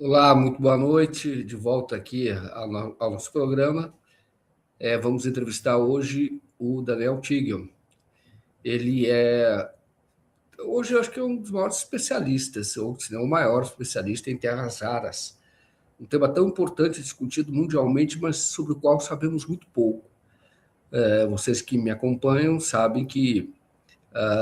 Olá, muito boa noite. De volta aqui ao nosso programa. Vamos entrevistar hoje o Daniel Tigel. Ele hoje eu acho que é um dos maiores especialistas, ou se não o maior especialista em terras raras. Um tema tão importante, discutido mundialmente, mas sobre o qual sabemos muito pouco. Vocês que me acompanham sabem que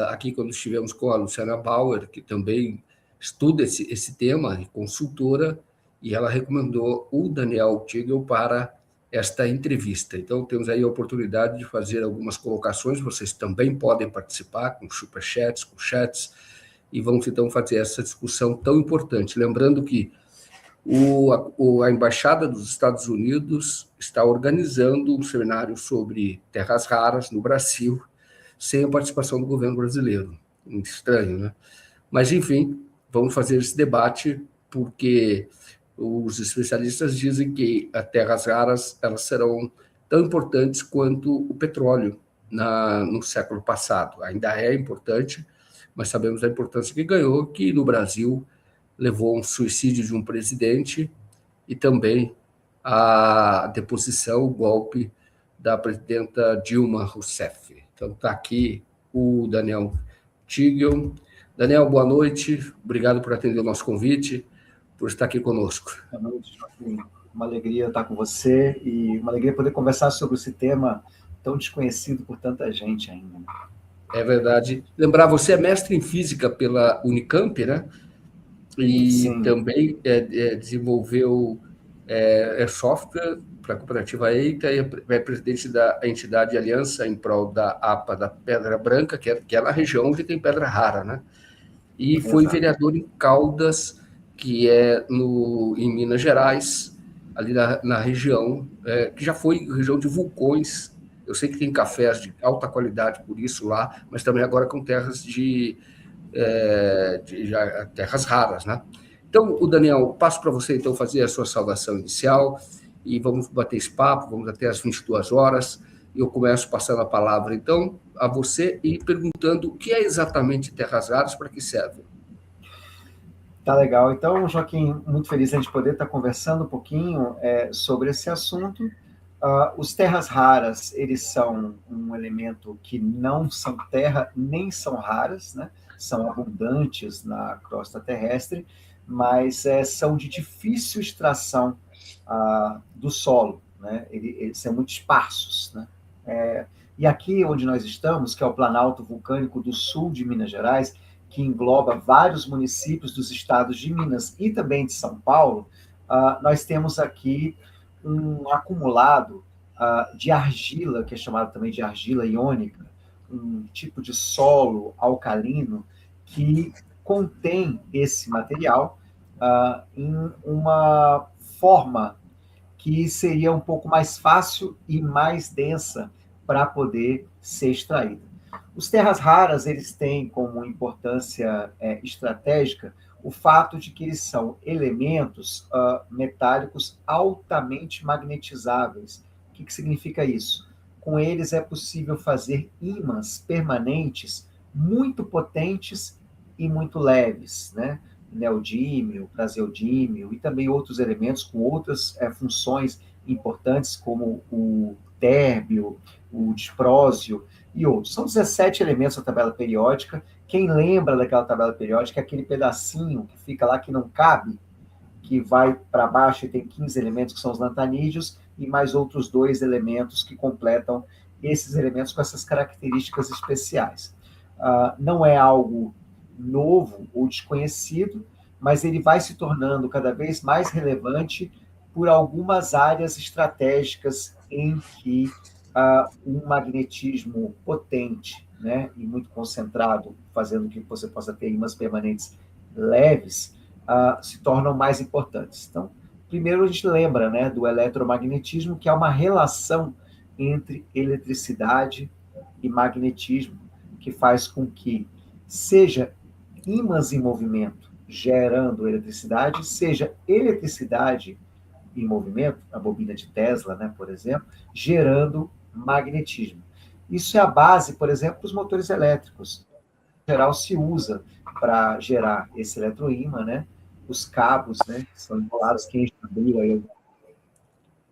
aqui, quando estivemos com a Luciana Bauer, que também estuda esse tema, consultora, e ela recomendou o Daniel Tigel para esta entrevista. Então, temos aí a oportunidade de fazer algumas colocações, vocês também podem participar com superchats, com chats, e vamos então fazer essa discussão tão importante. Lembrando que a Embaixada dos Estados Unidos está organizando um seminário sobre terras raras no Brasil, sem a participação do governo brasileiro. Muito estranho, né? Mas, enfim, vamos fazer esse debate porque os especialistas dizem que as terras raras elas serão tão importantes quanto o petróleo no século passado. Ainda é importante, mas sabemos da importância que ganhou, que no Brasil levou um suicídio de um presidente e também a deposição, o golpe da presidenta Dilma Rousseff. Então, está aqui o Daniel Tigel. Daniel, boa noite. Obrigado por atender o nosso convite, por estar aqui conosco. Boa noite, Joaquim. Uma alegria estar com você e uma alegria poder conversar sobre esse tema tão desconhecido por tanta gente ainda. É verdade. Lembrar, você é mestre em física pela Unicamp, né? E Sim. também desenvolveu software para a cooperativa EITA e é presidente da entidade Aliança em prol da APA da Pedra Branca, que é na região onde tem pedra rara, né? E foi vereador em Caldas, que é em Minas Gerais, ali na região, que já foi região de vulcões. Eu sei que tem cafés de alta qualidade por isso lá, mas também agora com terras terras raras, né? Então, o Daniel, passo para você então fazer a sua saudação inicial e vamos bater esse papo, vamos até às 22 horas. Eu começo passando a palavra então a você e perguntando o que é exatamente terras raras, para que serve. Tá legal. Então, Joaquim, muito feliz a gente poder estar conversando um pouquinho sobre esse assunto. Os terras raras, eles são um elemento que não são terra nem são raras, né? São abundantes na crosta terrestre, mas são de difícil extração do solo, né? Eles são muito esparsos, né? E aqui onde nós estamos, que é o Planalto Vulcânico do Sul de Minas Gerais, que engloba vários municípios dos estados de Minas e também de São Paulo, nós temos aqui um acumulado de argila, que é chamado também de argila iônica, um tipo de solo alcalino que contém esse material em uma forma que seria um pouco mais fácil e mais densa para poder ser extraída. Os terras raras, eles têm como importância estratégica o fato de que eles são elementos metálicos altamente magnetizáveis. O que significa isso? Com eles é possível fazer ímãs permanentes muito potentes e muito leves, né? Neodímio, praseodímio e também outros elementos com outras funções importantes, como o térbio, o disprósio e outros. São 17 elementos da tabela periódica. Quem lembra daquela tabela periódica é aquele pedacinho que fica lá que não cabe, que vai para baixo e tem 15 elementos que são os lantanídeos e mais outros 2 elementos que completam esses elementos com essas características especiais. Não é algo novo ou desconhecido, mas ele vai se tornando cada vez mais relevante por algumas áreas estratégicas em que um magnetismo potente, né, e muito concentrado, fazendo que você possa ter ímãs permanentes leves, se tornam mais importantes. Então, primeiro a gente lembra, né, do eletromagnetismo, que é uma relação entre eletricidade e magnetismo, que faz com que seja ímãs em movimento gerando eletricidade, seja eletricidade em movimento, a bobina de Tesla, né, por exemplo, gerando magnetismo. Isso é a base, por exemplo, dos motores elétricos. Em geral, se usa para gerar esse eletroímã, né, os cabos, né, que são enrolados, quem já abriu aí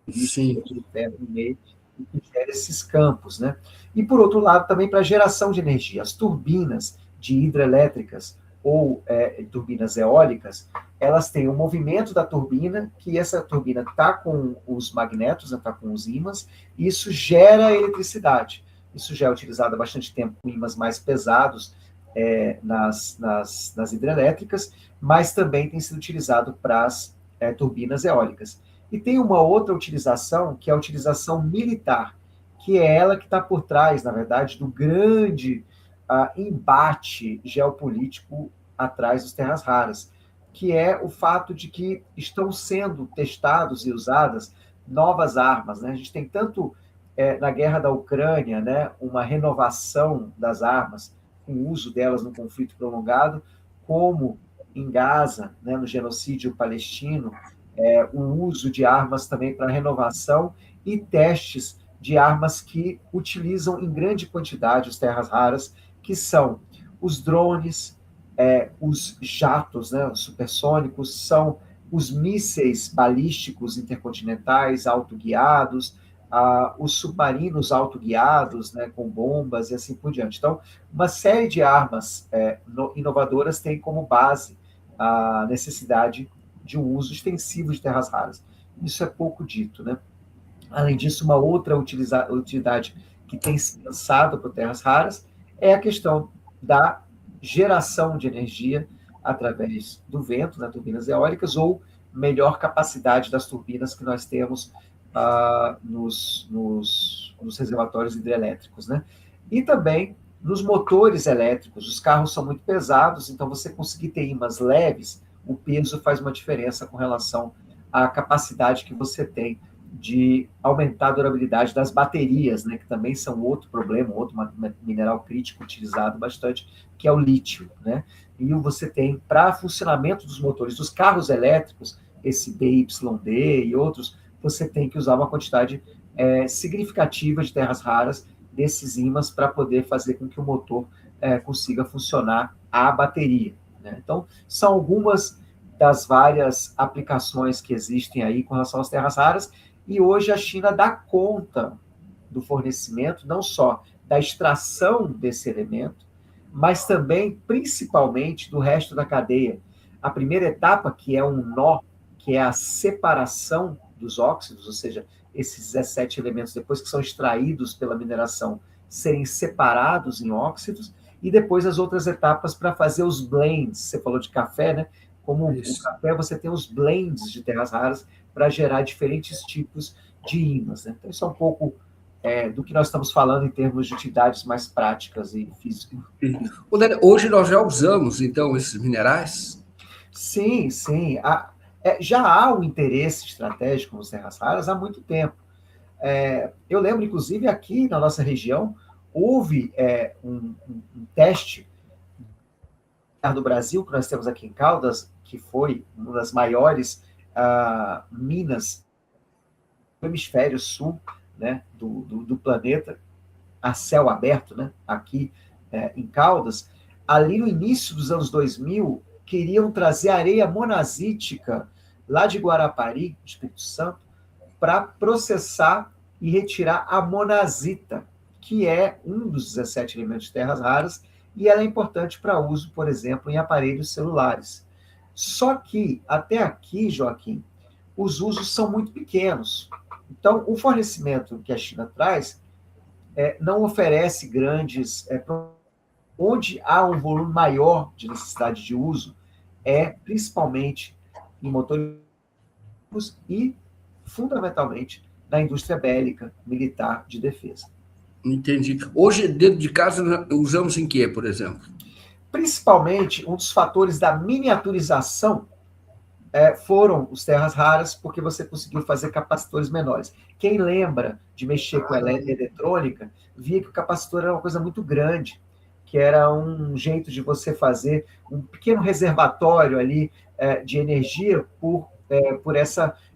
Sim. de ferro no meio, e que gera esses campos, né? E, por outro lado, também para geração de energia. As turbinas de hidrelétricas ou turbinas eólicas, elas têm o movimento da turbina, que essa turbina está com os magnetos, está com os ímãs, e isso gera eletricidade. Isso já é utilizado há bastante tempo com ímãs mais pesados nas hidrelétricas, mas também tem sido utilizado para as turbinas eólicas. E tem uma outra utilização, que é a utilização militar, que é ela que está por trás, na verdade, do grande embate geopolítico atrás das terras raras, que é o fato de que estão sendo testados e usadas novas armas, né? A gente tem tanto na guerra da Ucrânia, né, uma renovação das armas, com o uso delas no conflito prolongado, como em Gaza, né, no genocídio palestino, o uso de armas também para renovação e testes de armas que utilizam em grande quantidade as terras raras, que são os drones, os jatos, né, os supersônicos, são os mísseis balísticos intercontinentais autoguiados, os submarinos autoguiados, né, com bombas e assim por diante. Então, uma série de armas inovadoras tem como base a necessidade de um uso extensivo de terras raras. Isso é pouco dito, né? Além disso, uma outra utilidade que tem se pensado para terras raras é a questão da geração de energia através do vento, né, turbinas eólicas, ou melhor capacidade das turbinas que nós temos nos reservatórios hidrelétricos, né? E também nos motores elétricos. Os carros são muito pesados, então você conseguir ter ímãs leves, o peso faz uma diferença com relação à capacidade que você tem de aumentar a durabilidade das baterias, né, que também são outro problema, outro mineral crítico utilizado bastante, que é o lítio, né? E você tem, para funcionamento dos motores dos carros elétricos, esse BYD e outros, você tem que usar uma quantidade significativa de terras raras desses ímãs para poder fazer com que o motor consiga funcionar à bateria, né? Então, são algumas das várias aplicações que existem aí com relação às terras raras, e hoje a China dá conta do fornecimento, não só da extração desse elemento, mas também, principalmente, do resto da cadeia. A primeira etapa, que é um nó, que é a separação dos óxidos, ou seja, esses 17 elementos, depois que são extraídos pela mineração, serem separados em óxidos, e depois as outras etapas para fazer os blends. Você falou de café, né? Como o café, você tem os blends de terras raras para gerar diferentes tipos de ímãs, né? Então, isso é um pouco do que nós estamos falando em termos de utilidades mais práticas e físicas. Hoje nós já usamos, então, esses minerais? Sim, sim. Já há um interesse estratégico nas terras raras há muito tempo. Eu lembro, inclusive, aqui na nossa região, houve um teste do Brasil, que nós temos aqui em Caldas, que foi uma das maiores minas do hemisfério sul, né, do planeta, a céu aberto, né, aqui em Caldas. Ali no início dos anos 2000, queriam trazer areia monazítica lá de Guarapari, Espírito Santo, para processar e retirar a monazita, que é um dos 17 elementos de terras raras, e ela é importante para uso, por exemplo, em aparelhos celulares. Só que, até aqui, Joaquim, os usos são muito pequenos. Então, o fornecimento que a China traz não oferece grandes... onde há um volume maior de necessidade de uso principalmente em motores e, fundamentalmente, na indústria bélica, militar, de defesa. Entendi. Hoje, dentro de casa, usamos em quê, por exemplo? Principalmente, um dos fatores da miniaturização foram os terras raras, porque você conseguiu fazer capacitores menores. Quem lembra de mexer com eletrônica, via que o capacitor era uma coisa muito grande, que era um jeito de você fazer um pequeno reservatório ali de energia por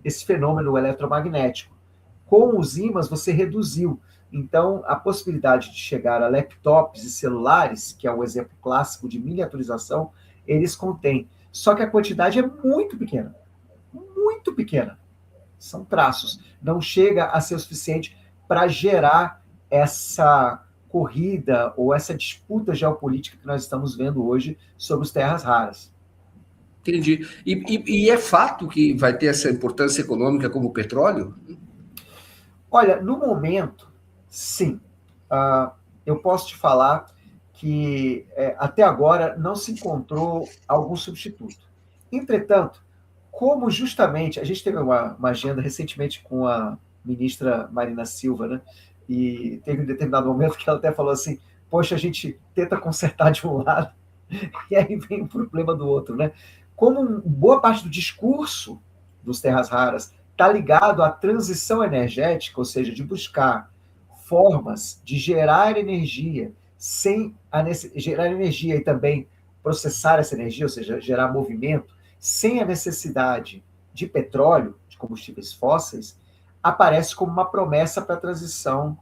esse fenômeno eletromagnético. Com os ímãs, você reduziu. Então, a possibilidade de chegar a laptops e celulares, que é um exemplo clássico de miniaturização, eles contêm. Só que a quantidade é muito pequena, muito pequena. São traços. Não chega a ser o suficiente para gerar essa corrida ou essa disputa geopolítica que nós estamos vendo hoje sobre as terras raras. Entendi. E é fato que vai ter essa importância econômica como o petróleo? Olha, no momento, sim. Eu posso te falar que até agora não se encontrou algum substituto. Entretanto, como justamente a gente teve uma agenda recentemente com a ministra Marina Silva, né? E teve um determinado momento que ela até falou assim: poxa, a gente tenta consertar de um lado e aí vem o problema do outro, né? Como boa parte do discurso dos terras raras está ligado à transição energética, ou seja, de buscar formas de gerar energia sem gerar energia e também processar essa energia, ou seja, gerar movimento, sem a necessidade de petróleo, de combustíveis fósseis, aparece como uma promessa para a transição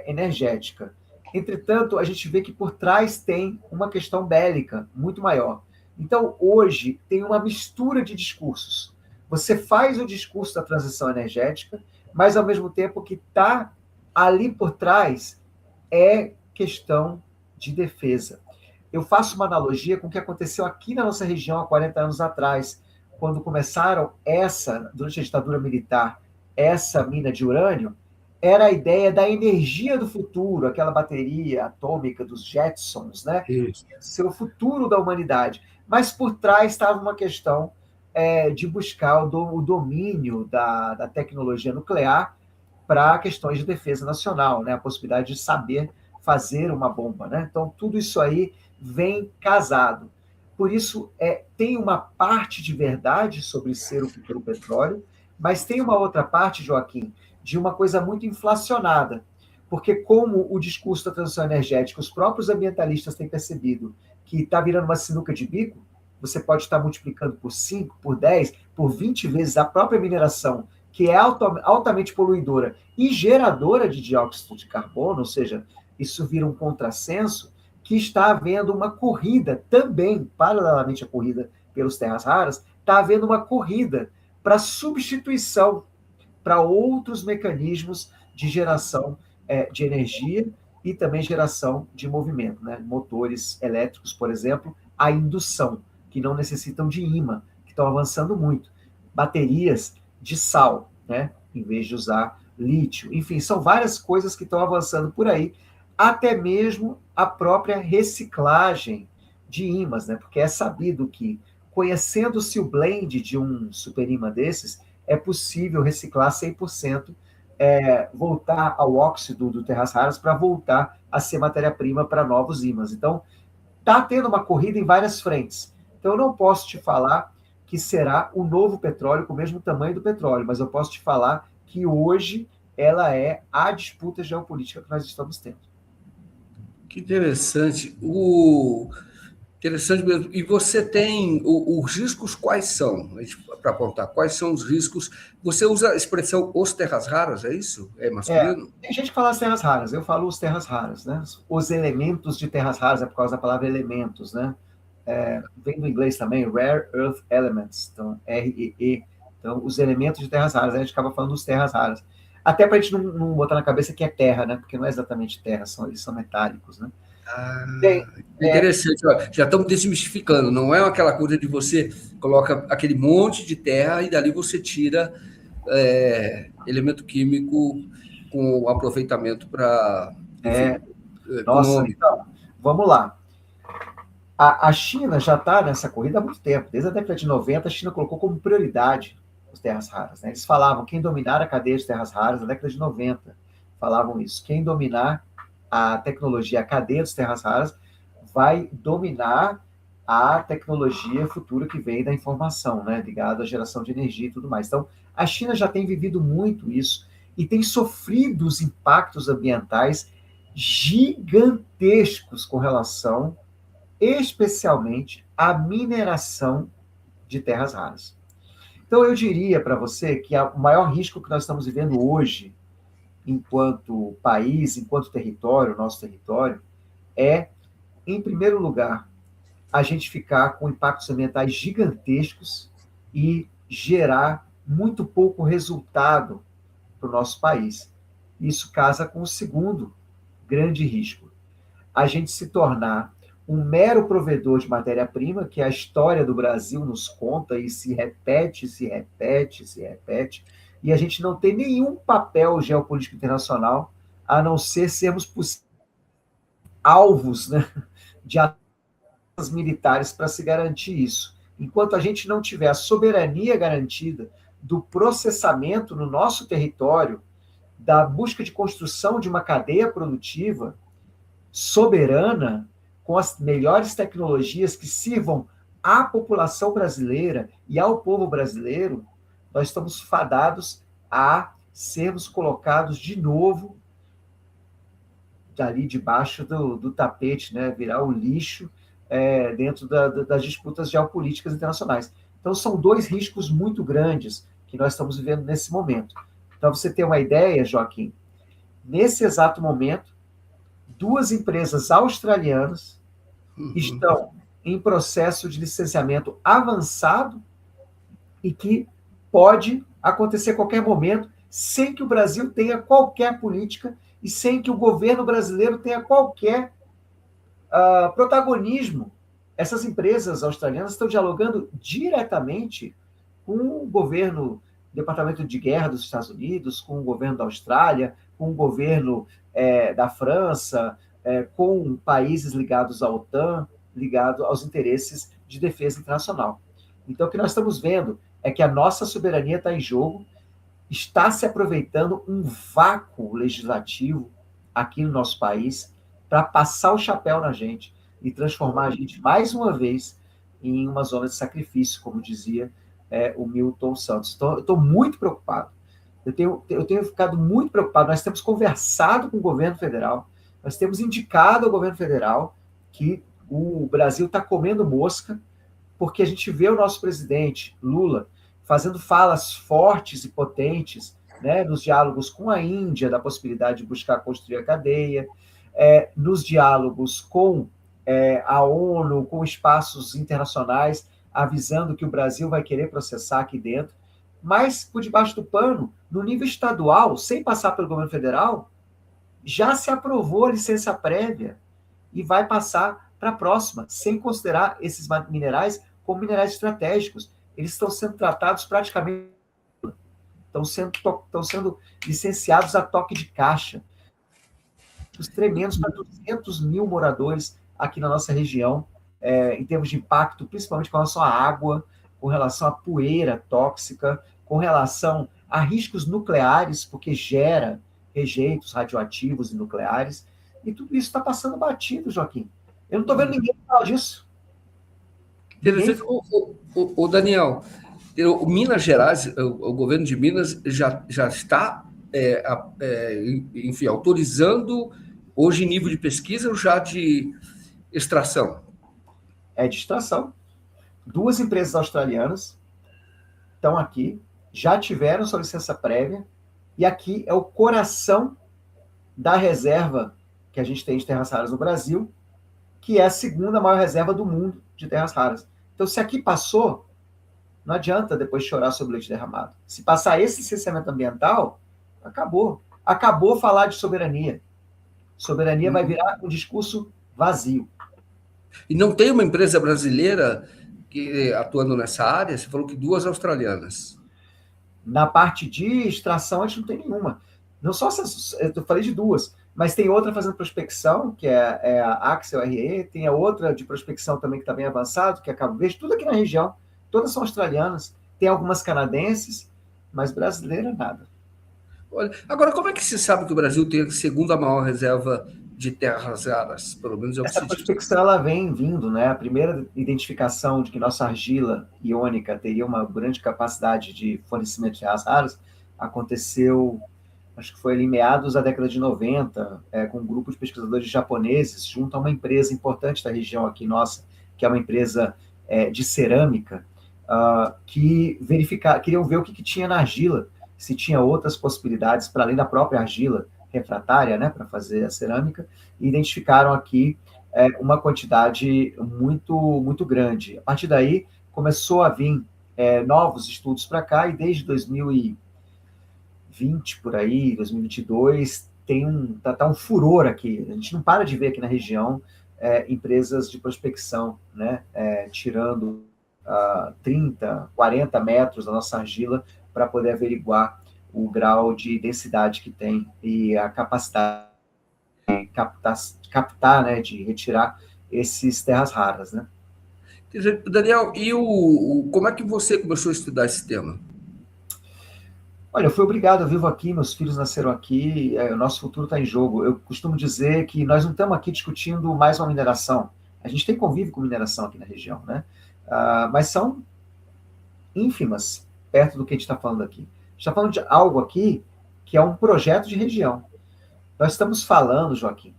energética. Entretanto, a gente vê que por trás tem uma questão bélica muito maior. Então, hoje, tem uma mistura de discursos. Você faz o discurso da transição energética, mas, ao mesmo tempo, que está ali por trás é questão de defesa. Eu faço uma analogia com o que aconteceu aqui na nossa região há 40 anos atrás, quando começaram durante a ditadura militar, essa mina de urânio, era a ideia da energia do futuro, aquela bateria atômica dos Jetsons, né? Isso. Ser o futuro da humanidade. Mas por trás estava uma questão de buscar o domínio da tecnologia nuclear para questões de defesa nacional, né? A possibilidade de saber fazer uma bomba, né? Então, tudo isso aí vem casado. Por isso, tem uma parte de verdade sobre ser o futuro petróleo, mas tem uma outra parte, Joaquim, de uma coisa muito inflacionada. Porque como o discurso da transição energética, os próprios ambientalistas têm percebido que está virando uma sinuca de bico, você pode estar multiplicando por 5, por 10, por 20 vezes a própria mineração, que é altamente poluidora e geradora de dióxido de carbono, ou seja, isso vira um contrassenso, que está havendo uma corrida também, paralelamente à corrida pelas terras raras, está havendo uma corrida para substituição para outros mecanismos de geração de energia e também geração de movimento, né? Motores elétricos, por exemplo, a indução, que não necessitam de ímã, que estão avançando muito. Baterias de sal, né? Em vez de usar lítio. Enfim, são várias coisas que estão avançando por aí, até mesmo a própria reciclagem de ímãs, né? Porque é sabido que, conhecendo-se o blend de um superímã desses, é possível reciclar 100%, voltar ao óxido do terras raras para voltar a ser matéria-prima para novos ímãs. Então, está tendo uma corrida em várias frentes. Então, eu não posso te falar que será o novo petróleo com o mesmo tamanho do petróleo, mas eu posso te falar que hoje ela é a disputa geopolítica que nós estamos tendo. Que interessante. Interessante mesmo. E você tem os riscos quais são? Para apontar, quais são os riscos? Você usa a expressão os terras raras, é isso? É masculino? Tem gente que fala as terras raras, eu falo os terras raras, né? Os elementos de terras raras é por causa da palavra elementos, né? Vem do inglês também, Rare Earth Elements, então REE. Então, os elementos de terras raras, a gente acaba falando dos terras raras. Até para a gente não botar na cabeça que é terra, né? Porque não é exatamente terra, eles são metálicos, né? Bem, Interessante. Ó, já estamos desmistificando. Não é aquela coisa de você coloca aquele monte de terra e dali você tira elemento químico com aproveitamento para, enfim, nossa, econômico. então, vamos lá. A China já está nessa corrida há muito tempo. Desde a década de 90, a China colocou como prioridade as terras raras. Né? Eles falavam, quem dominar a cadeia de terras raras, na década de 90, falavam isso. Quem dominar a tecnologia, a cadeia das terras raras, vai dominar a tecnologia futura que vem da informação, né? Ligada à geração de energia e tudo mais. Então, a China já tem vivido muito isso e tem sofrido os impactos ambientais gigantescos com relação especialmente a mineração de terras raras. Então, eu diria para você que o maior risco que nós estamos vivendo hoje, enquanto país, enquanto território, nosso território, é, em primeiro lugar, a gente ficar com impactos ambientais gigantescos e gerar muito pouco resultado para o nosso país. Isso casa com o segundo grande risco: a gente se tornar um mero provedor de matéria-prima, que a história do Brasil nos conta e se repete, se repete, se repete, e a gente não tem nenhum papel geopolítico internacional, a não ser sermos alvos, né, de ações militares para se garantir isso. Enquanto a gente não tiver a soberania garantida do processamento no nosso território, da busca de construção de uma cadeia produtiva soberana, com as melhores tecnologias que sirvam à população brasileira e ao povo brasileiro, nós estamos fadados a sermos colocados de novo ali debaixo do tapete, né? Virar o lixo dentro das disputas geopolíticas internacionais. Então, são dois riscos muito grandes que nós estamos vivendo nesse momento. Então, você ter uma ideia, Joaquim, nesse exato momento, duas empresas australianas estão em processo de licenciamento avançado e que pode acontecer a qualquer momento, sem que o Brasil tenha qualquer política e sem que o governo brasileiro tenha qualquer protagonismo. Essas empresas australianas estão dialogando diretamente com o governo, Departamento de Guerra dos Estados Unidos, com o governo da Austrália, com o governo da França, com países ligados à OTAN, ligados aos interesses de defesa internacional. Então, o que nós estamos vendo é que a nossa soberania está em jogo, está se aproveitando um vácuo legislativo aqui no nosso país para passar o chapéu na gente e transformar a gente, mais uma vez, em uma zona de sacrifício, como dizia o Milton Santos. Então, eu estou muito preocupado. Eu tenho ficado muito preocupado. Nós temos conversado com o governo federal, nós temos indicado ao governo federal que o Brasil está comendo mosca, porque a gente vê o nosso presidente, Lula, fazendo falas fortes e potentes, né, nos diálogos com a Índia, da possibilidade de buscar construir a cadeia, nos diálogos com a ONU, com espaços internacionais, avisando que o Brasil vai querer processar aqui dentro, mas por debaixo do pano, no nível estadual, sem passar pelo governo federal, já se aprovou a licença prévia e vai passar para a próxima, sem considerar esses minerais como minerais estratégicos. Eles estão sendo tratados praticamente, estão sendo licenciados a toque de caixa. Os tremendos para 200 mil moradores aqui na nossa região, em termos de impacto, principalmente com relação à água, com relação à poeira tóxica, com relação a riscos nucleares, porque gera rejeitos radioativos e nucleares, e tudo isso está passando batido, Joaquim. Eu não estou vendo ninguém falar disso. Interessante. O Daniel, o Minas Gerais, o governo de Minas já está, enfim, autorizando hoje nível de pesquisa ou já de extração? É de extração. Duas empresas australianas estão aqui, já tiveram sua licença prévia, e aqui é o coração da reserva que a gente tem de terras raras no Brasil, que é a segunda maior reserva do mundo de terras raras. Então, se aqui passou, não adianta depois chorar sobre o leite derramado. Se passar esse licenciamento ambiental, acabou. Acabou falar de soberania. Soberania vai virar um discurso vazio. E não tem uma empresa brasileira que atuando nessa área? Você falou que duas australianas. Na parte de extração, a gente não tem nenhuma. Não só essas, eu falei de duas, mas tem outra fazendo prospecção, que é a Axel RE, tem a outra de prospecção também que está bem avançado, que é a Cabo Verde, tudo aqui na região. Todas são australianas. Tem algumas canadenses, mas brasileira, nada. Olha, agora, como é que se sabe que o Brasil tem a segunda maior reserva de terras raras? Pelo menos é o que Essa prospecção ela vem vindo, né? A primeira identificação de que nossa argila iônica teria uma grande capacidade de fornecimento de terras raras aconteceu, acho que foi ali em meados da década de 90, com um grupo de pesquisadores japoneses, junto a uma empresa importante da região aqui nossa, que é uma empresa de cerâmica, que queriam ver o que tinha na argila, se tinha outras possibilidades para além da própria argila refratária, né, para fazer a cerâmica, e identificaram aqui uma quantidade muito, muito grande. A partir daí, começou a vir novos estudos para cá, e desde 2020, por aí, 2022, tá um furor aqui. A gente não para de ver aqui na região empresas de prospecção, né, tirando 30, 40 metros da nossa argila para poder averiguar o grau de densidade que tem e a capacidade de captar, né, de retirar esses terras raras, né? Daniel, e como é que você começou a estudar esse tema? Olha, eu fui obrigado, eu vivo aqui, meus filhos nasceram aqui, o nosso futuro está em jogo. Eu costumo dizer que nós não estamos aqui discutindo mais uma mineração. A gente tem convívio com mineração aqui na região, né? Mas são ínfimas perto do que a gente está falando aqui. A gente está falando de algo aqui que é um projeto de região. Nós estamos falando, Joaquim,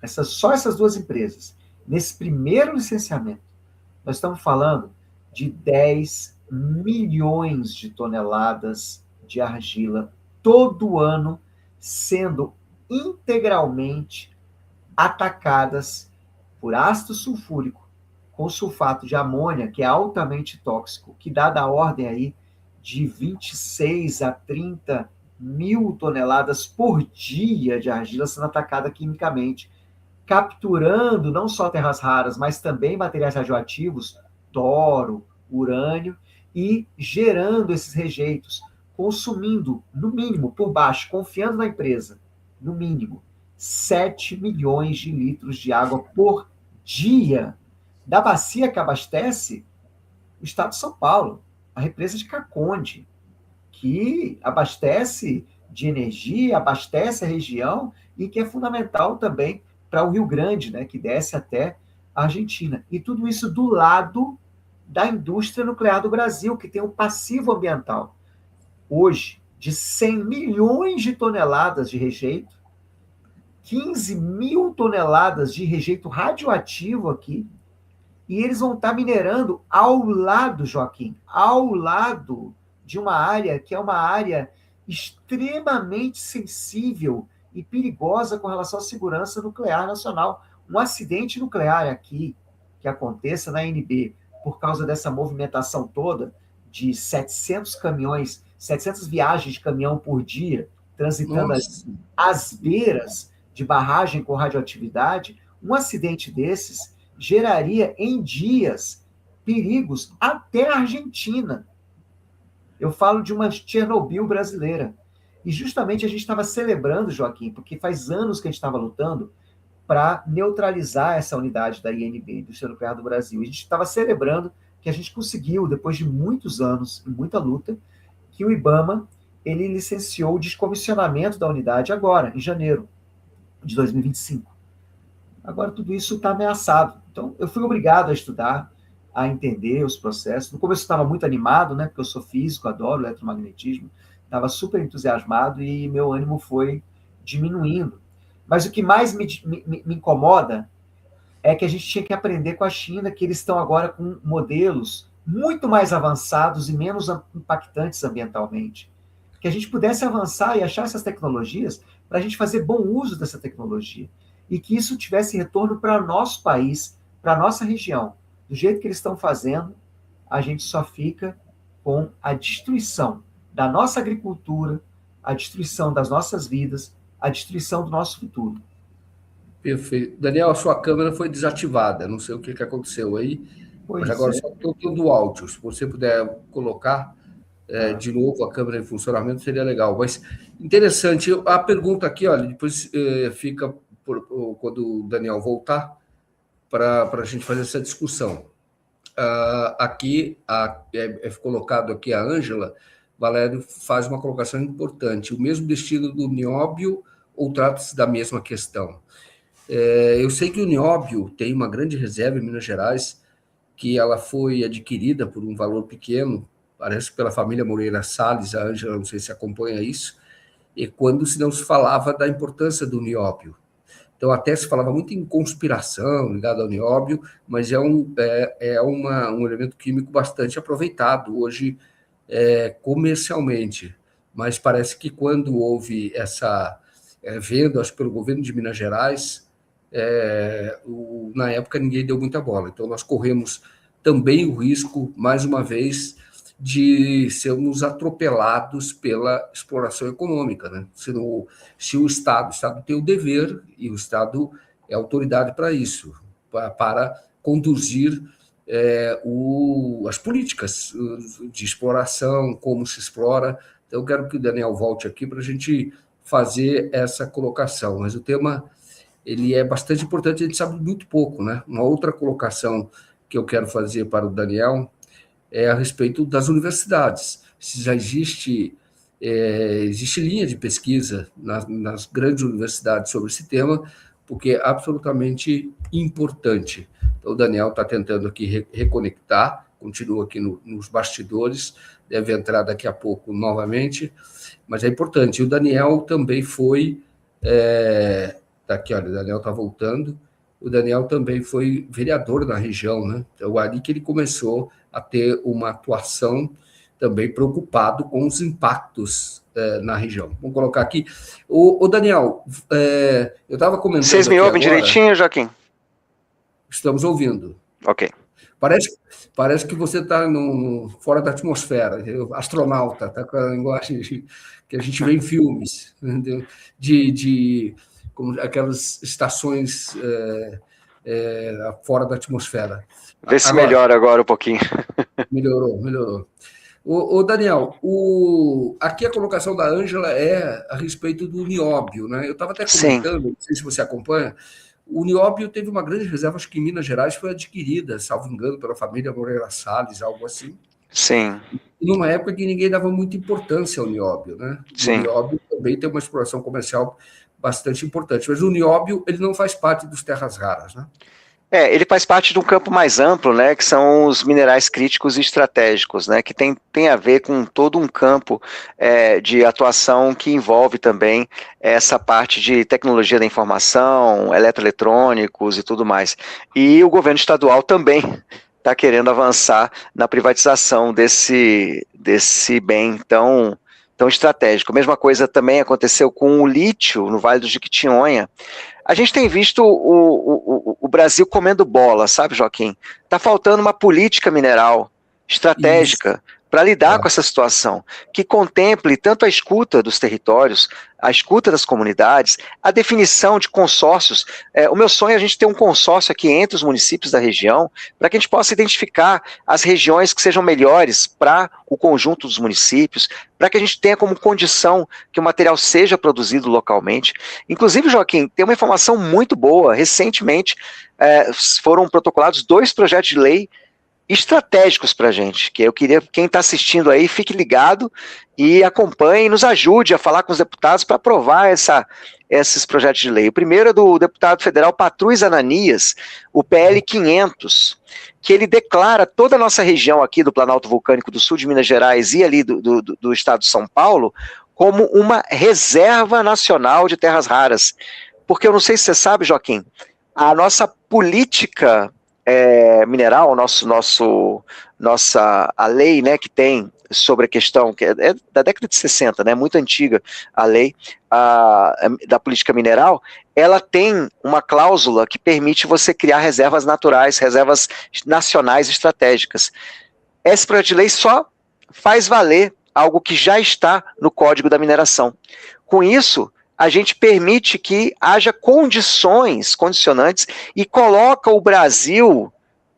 só essas duas empresas, nesse primeiro licenciamento, nós estamos falando de 10 milhões de toneladas de argila todo ano sendo integralmente atacadas por ácido sulfúrico com sulfato de amônia, que é altamente tóxico, que dá da ordem aí de 26 a 30 mil toneladas por dia de argila sendo atacada quimicamente, capturando não só terras raras, mas também materiais radioativos, toro, urânio, e gerando esses rejeitos, consumindo, no mínimo, por baixo, confiando na empresa, no mínimo, 7 milhões de litros de água por dia, da bacia que abastece o estado de São Paulo, a represa de Caconde, que abastece de energia, abastece a região e que é fundamental também para o Rio Grande, né, que desce até a Argentina. E tudo isso do lado da indústria nuclear do Brasil, que tem um passivo ambiental. Hoje, de 100 milhões de toneladas de rejeito, 15 mil toneladas de rejeito radioativo aqui, e eles vão estar minerando ao lado, Joaquim, ao lado de uma área que é uma área extremamente sensível e perigosa com relação à segurança nuclear nacional. Um acidente nuclear aqui que aconteça na NB por causa dessa movimentação toda de 700 caminhões, 700 viagens de caminhão por dia, transitando Nossa. às beiras de barragem com radioatividade, um acidente desses geraria em dias perigos até a Argentina. Eu falo de uma Chernobyl brasileira. E justamente a gente estava celebrando, Joaquim, porque faz anos que a gente estava lutando para neutralizar essa unidade da INB, Indústria Nuclear do Brasil. E a gente estava celebrando que a gente conseguiu, depois de muitos anos e muita luta, que o IBAMA ele licenciou o descomissionamento da unidade agora, em janeiro de 2025. Agora tudo isso está ameaçado. Então, eu fui obrigado a estudar, a entender os processos. No começo eu estava muito animado, né? Porque eu sou físico, adoro eletromagnetismo, estava super entusiasmado e meu ânimo foi diminuindo. Mas o que mais me incomoda é que a gente tinha que aprender com a China, que eles estão agora com modelos muito mais avançados e menos impactantes ambientalmente. Que a gente pudesse avançar e achar essas tecnologias para a gente fazer bom uso dessa tecnologia. E que isso tivesse retorno para o nosso país, para a nossa região. Do jeito que eles estão fazendo, a gente só fica com a destruição da nossa agricultura, a destruição das nossas vidas, a destruição do nosso futuro. Perfeito. Daniel, a sua câmera foi desativada. Não sei o que aconteceu aí, mas Pois agora é. só estou tendo áudio. Se você puder colocar Ah, de novo a câmera em funcionamento, seria legal. Mas interessante. A pergunta aqui, olha, depois fica quando o Daniel voltar para a gente fazer essa discussão. Aqui é colocado aqui a Ângela. Valério faz uma colocação importante. O mesmo destino do nióbio ou trata-se da mesma questão? Eu sei que o nióbio tem uma grande reserva em Minas Gerais, que ela foi adquirida por um valor pequeno, parece pela família Moreira Salles, a Ângela, não sei se acompanha isso, e quando se não se falava da importância do nióbio. Então, até se falava muito em conspiração ligada ao nióbio, mas um elemento químico bastante aproveitado hoje comercialmente. Mas parece que quando houve essa venda, acho que pelo governo de Minas Gerais, na época ninguém deu muita bola. Então nós corremos também o risco, mais uma vez, de sermos atropelados pela exploração econômica, né? Se o Estado tem o dever, e o Estado é autoridade para isso, para conduzir as políticas de exploração, como se explora. Então, eu quero que o Daniel volte aqui para a gente fazer essa colocação. Mas o tema ele é bastante importante, a gente sabe muito pouco, né? Uma outra colocação que eu quero fazer para o Daniel é a respeito das universidades. Se já existe linha de pesquisa nas grandes universidades sobre esse tema, porque é absolutamente importante. Então, o Daniel está tentando aqui reconectar, continua aqui nos bastidores, deve entrar daqui a pouco novamente, mas é importante. E o Daniel também foi... Está aqui, olha, o Daniel está voltando. O Daniel também foi vereador na região, né? Então, ali que ele começou a ter uma atuação também preocupado com os impactos na região. Vamos colocar aqui. O Daniel, eu estava comentando... Vocês me ouvem direitinho, Joaquim? Estamos ouvindo. Ok. Parece que você está fora da atmosfera, astronauta, está com a linguagem que a gente vê em filmes, entendeu? Como aquelas estações fora da atmosfera. Vê se melhora agora um pouquinho. Melhorou. O Daniel, aqui a colocação da Ângela é a respeito do nióbio, né? Eu estava até comentando, não sei se você acompanha, o nióbio teve uma grande reserva, acho que em Minas Gerais foi adquirida, salvo engano, pela família Moreira Salles, algo assim. Sim. E numa época que ninguém dava muita importância ao nióbio, né? Sim. O nióbio também tem uma exploração comercial bastante importante, mas o nióbio ele não faz parte dos terras raras, né? Ele faz parte de um campo mais amplo, né, que são os minerais críticos e estratégicos, né, que tem a ver com todo um campo de atuação que envolve também essa parte de tecnologia da informação, eletroeletrônicos e tudo mais. E o governo estadual também está querendo avançar na privatização desse bem tão estratégico. A mesma coisa também aconteceu com o lítio no Vale do Jequitinhonha. A gente tem visto o Brasil comendo bola, sabe, Joaquim? Está faltando uma política mineral estratégica para lidar com essa situação, que contemple tanto a escuta dos territórios, a escuta das comunidades, a definição de consórcios. O meu sonho é a gente ter um consórcio aqui entre os municípios da região, para que a gente possa identificar as regiões que sejam melhores para o conjunto dos municípios, para que a gente tenha como condição que o material seja produzido localmente. Inclusive, Joaquim, tem uma informação muito boa. Recentemente foram protocolados 2 projetos de lei estratégicos para a gente, que eu queria que quem está assistindo aí fique ligado e acompanhe e nos ajude a falar com os deputados para aprovar esses projetos de lei. O primeiro é do deputado federal Patrus Ananias, o PL 500, que ele declara toda a nossa região aqui do Planalto Vulcânico do Sul de Minas Gerais e ali do estado de São Paulo como uma reserva nacional de terras raras. Porque eu não sei se você sabe, Joaquim, a nossa política mineral, a lei, né, que tem sobre a questão, que é da década de 60, né, muito antiga a lei da política mineral, ela tem uma cláusula que permite você criar reservas naturais, reservas nacionais estratégicas. Esse projeto de lei só faz valer algo que já está no Código da Mineração. Com isso, a gente permite que haja condicionantes e coloca o Brasil,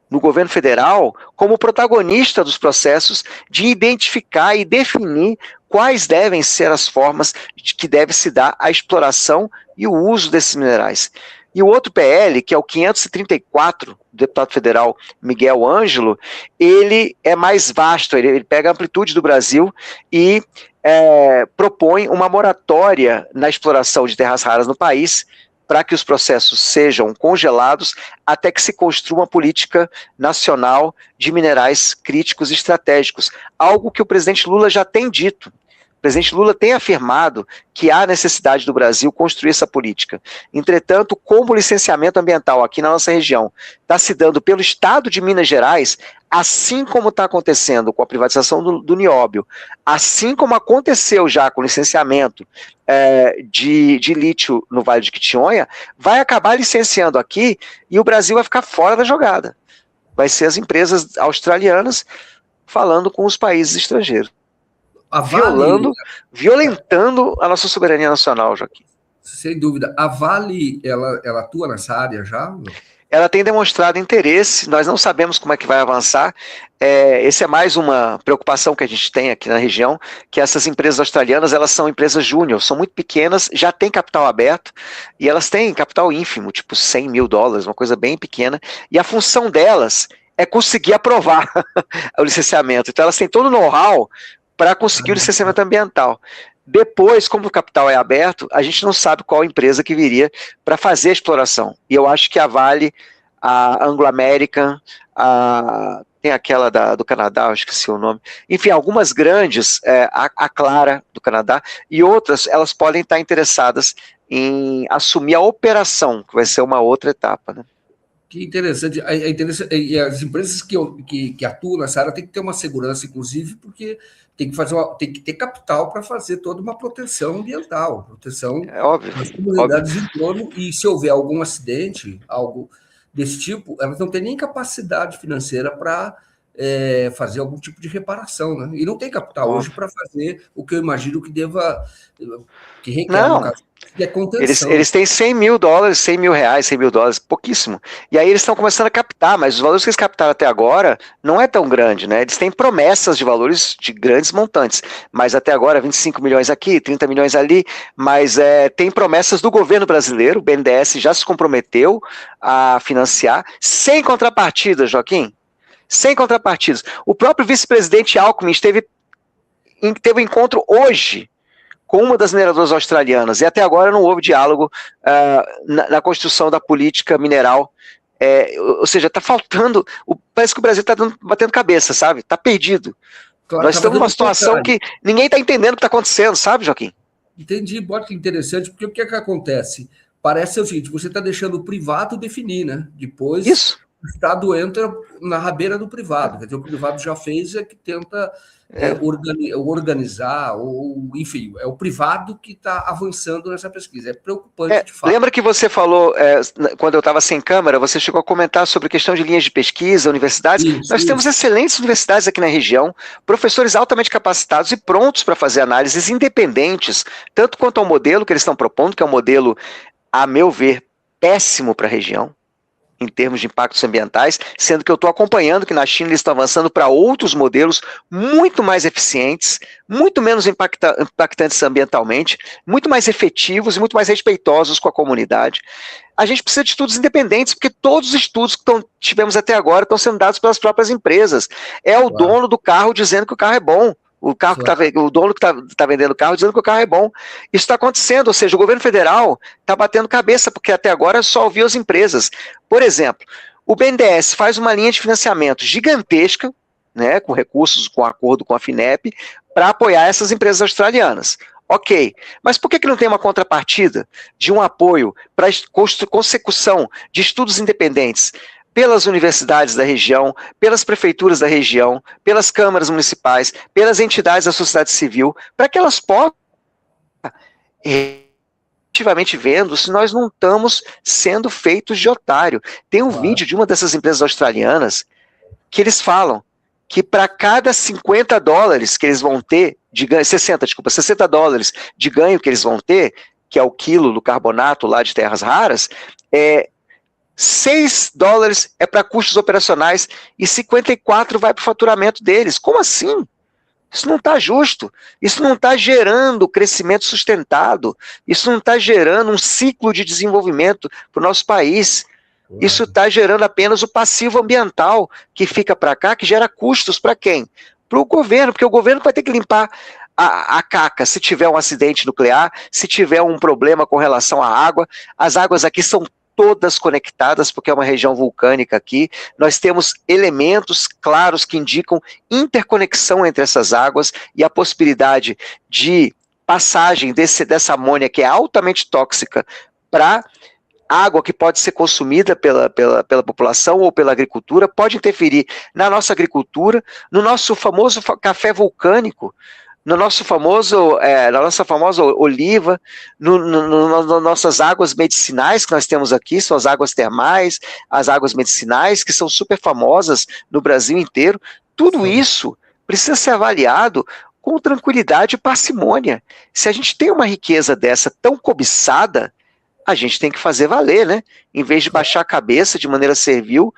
no governo federal, como protagonista dos processos de identificar e definir quais devem ser as formas de que deve se dar a exploração e o uso desses minerais. E o outro PL, que é o 534, do deputado federal Miguel Ângelo, ele é mais vasto, ele pega a amplitude do Brasil e propõe uma moratória na exploração de terras raras no país, para que os processos sejam congelados até que se construa uma política nacional de minerais críticos e estratégicos, algo que o presidente Lula já tem dito. O presidente Lula tem afirmado que há necessidade do Brasil construir essa política. Entretanto, como o licenciamento ambiental aqui na nossa região está se dando pelo estado de Minas Gerais, assim como está acontecendo com a privatização do nióbio, assim como aconteceu já com o licenciamento de lítio no Vale de Quitinhonha, vai acabar licenciando aqui e o Brasil vai ficar fora da jogada. Vai ser as empresas australianas falando com os países estrangeiros. Violentando a nossa soberania nacional, Joaquim. Sem dúvida. A Vale, ela atua nessa área já? Ela tem demonstrado interesse, nós não sabemos como é que vai avançar. Essa é mais uma preocupação que a gente tem aqui na região, que essas empresas australianas, elas são empresas júnior, são muito pequenas, já têm capital aberto, e elas têm capital ínfimo, tipo $100 mil, uma coisa bem pequena, e a função delas é conseguir aprovar o licenciamento. Então elas têm todo o know-how para conseguir o licenciamento ambiental. Depois, como o capital é aberto, a gente não sabe qual empresa que viria para fazer a exploração. E eu acho que a Vale, a Anglo American, tem aquela do Canadá, eu esqueci o nome. Enfim, algumas grandes, a Clara do Canadá, e outras, elas podem estar interessadas em assumir a operação, que vai ser uma outra etapa, né? Que interessante. E as empresas que atuam nessa área têm que ter uma segurança, inclusive, porque tem que ter capital para fazer toda uma proteção ambiental, proteção das comunidades em torno, e se houver algum acidente, algo desse tipo, elas não têm nem capacidade financeira para fazer algum tipo de reparação, né? E não tem capital hoje para fazer o que eu imagino que requer, no caso, que é contenção. Eles têm $100 mil, $100 mil, $100 mil, pouquíssimo. E aí eles estão começando a captar, mas os valores que eles captaram até agora não é tão grande, né? Eles têm promessas de valores de grandes montantes, mas até agora 25 milhões aqui, 30 milhões ali, mas tem promessas do governo brasileiro, o BNDES já se comprometeu a financiar, sem contrapartida, Joaquim, sem contrapartidas. O próprio vice-presidente Alckmin teve um encontro hoje com uma das mineradoras australianas, e até agora não houve diálogo na construção da política mineral, ou seja, está faltando, parece que o Brasil está batendo cabeça, sabe? Está perdido. Claro, nós estamos numa situação que ninguém está entendendo o que está acontecendo, sabe, Joaquim? Entendi, bota que interessante, porque o que é que acontece? Parece o seguinte, você está deixando o privado definir, né? Depois isso. O Estado entra na rabeira do privado, quer dizer, o privado já fez, que tenta organizar, ou enfim, é o privado que está avançando nessa pesquisa. É preocupante, de fato. Lembra que você falou, quando eu estava sem câmera, você chegou a comentar sobre questão de linhas de pesquisa, universidades. Nós temos excelentes universidades aqui na região, professores altamente capacitados e prontos para fazer análises independentes, tanto quanto ao modelo que eles estão propondo, que é um modelo, a meu ver, péssimo para a região, em termos de impactos ambientais, sendo que eu estou acompanhando que na China eles estão avançando para outros modelos muito mais eficientes, muito menos impactantes ambientalmente, muito mais efetivos e muito mais respeitosos com a comunidade. A gente precisa de estudos independentes, porque todos os estudos que tivemos até agora estão sendo dados pelas próprias empresas. É o dono do carro dizendo que o carro é bom. O dono que está vendendo o carro dizendo que o carro é bom. Isso está acontecendo, ou seja, o governo federal está batendo cabeça, porque até agora só ouviu as empresas. Por exemplo, o BNDES faz uma linha de financiamento gigantesca, né, com recursos, com acordo com a FINEP, para apoiar essas empresas australianas. Ok, mas por que não tem uma contrapartida de um apoio para a consecução de estudos independentes pelas universidades da região, pelas prefeituras da região, pelas câmaras municipais, pelas entidades da sociedade civil, para que elas possam efetivamente vendo se nós não estamos sendo feitos de otário. Tem um vídeo de uma dessas empresas australianas que eles falam que para cada $50 que eles vão ter, de ganho, $60 de ganho que eles vão ter, que é o quilo do carbonato lá de terras raras, $6 é para custos operacionais e 54 vai para o faturamento deles. Como assim? Isso não está justo. Isso não está gerando crescimento sustentado. Isso não está gerando um ciclo de desenvolvimento para o nosso país. Isso está gerando apenas o passivo ambiental que fica para cá, que gera custos para quem? Para o governo, porque o governo vai ter que limpar a caca se tiver um acidente nuclear, se tiver um problema com relação à água. As águas aqui são todas conectadas, porque é uma região vulcânica aqui. Nós temos elementos claros que indicam interconexão entre essas águas e a possibilidade de passagem dessa amônia, que é altamente tóxica, para água que pode ser consumida pela população ou pela agricultura, pode interferir na nossa agricultura, no nosso famoso café vulcânico, no nosso famoso, na nossa famosa oliva, nas nossas águas medicinais que nós temos aqui, são as águas termais, as águas medicinais, que são super famosas no Brasil inteiro. Tudo isso precisa ser avaliado com tranquilidade e parcimônia. Se a gente tem uma riqueza dessa tão cobiçada, a gente tem que fazer valer, né? Em vez de baixar a cabeça de maneira servil,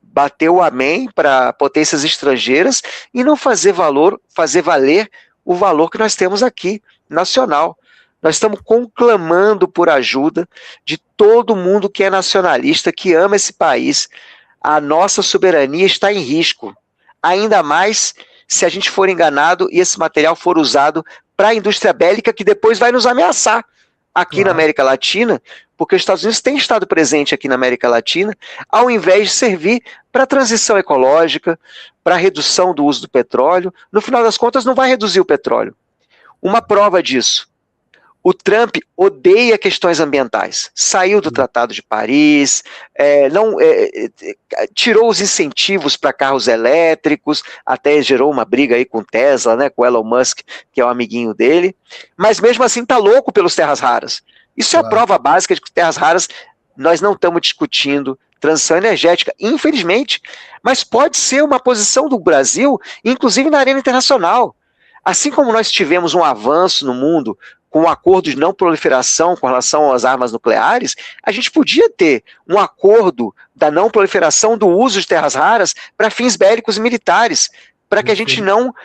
bater o amém para potências estrangeiras e não fazer valer o valor que nós temos aqui, nacional. Nós estamos conclamando por ajuda de todo mundo que é nacionalista, que ama esse país. A nossa soberania está em risco. Ainda mais se a gente for enganado e esse material for usado para a indústria bélica, que depois vai nos ameaçar aqui na América Latina, porque os Estados Unidos têm estado presente aqui na América Latina, ao invés de servir para a transição ecológica, para a redução do uso do petróleo. No final das contas, não vai reduzir o petróleo. Uma prova disso: o Trump odeia questões ambientais, saiu do Tratado de Paris, tirou os incentivos para carros elétricos, até gerou uma briga aí com o Tesla, né, com o Elon Musk, que é o amiguinho dele, mas mesmo assim está louco pelos terras raras. Isso é a prova básica de que terras raras nós não estamos discutindo transição energética, infelizmente, mas pode ser uma posição do Brasil, inclusive na arena internacional. Assim como nós tivemos um avanço no mundo com um acordo de não proliferação com relação às armas nucleares, a gente podia ter um acordo da não proliferação do uso de terras raras para fins bélicos e militares, para que a gente não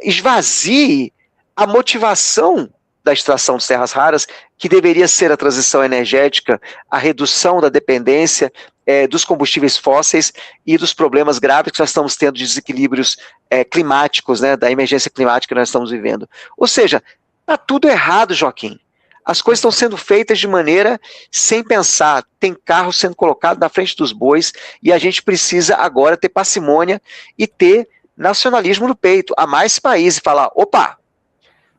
esvazie a motivação da extração de terras raras, que deveria ser a transição energética, a redução da dependência dos combustíveis fósseis e dos problemas graves que nós estamos tendo de desequilíbrios climáticos, né, da emergência climática que nós estamos vivendo. Ou seja, está tudo errado, Joaquim. As coisas estão sendo feitas de maneira sem pensar. Tem carro sendo colocado na frente dos bois e a gente precisa agora ter parcimônia e ter nacionalismo no peito. Há mais países falar, opa,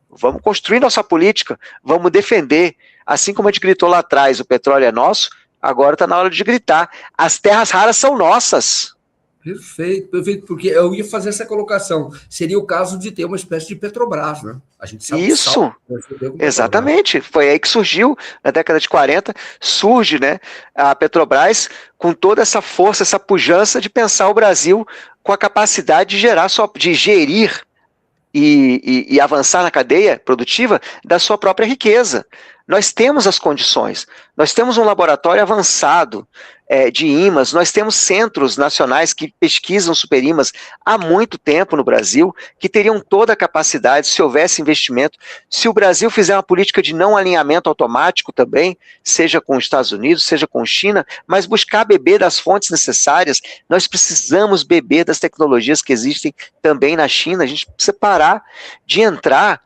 vamos construir nossa política, vamos defender. Assim como a gente gritou lá atrás, o petróleo é nosso, agora está na hora de gritar, as terras raras são nossas. Perfeito, perfeito, porque eu ia fazer essa colocação. Seria o caso de ter uma espécie de Petrobras, né? A gente sabe. Isso, exatamente. Foi aí que surgiu, na década de 40, surge, né, a Petrobras com toda essa força, essa pujança de pensar o Brasil com a capacidade de gerir e avançar na cadeia produtiva da sua própria riqueza. Nós temos as condições, nós temos um laboratório avançado de ímãs, nós temos centros nacionais que pesquisam superímãs há muito tempo no Brasil, que teriam toda a capacidade, se houvesse investimento, se o Brasil fizer uma política de não alinhamento automático também, seja com os Estados Unidos, seja com China, mas buscar beber das fontes necessárias. Nós precisamos beber das tecnologias que existem também na China. A gente precisa parar de entrar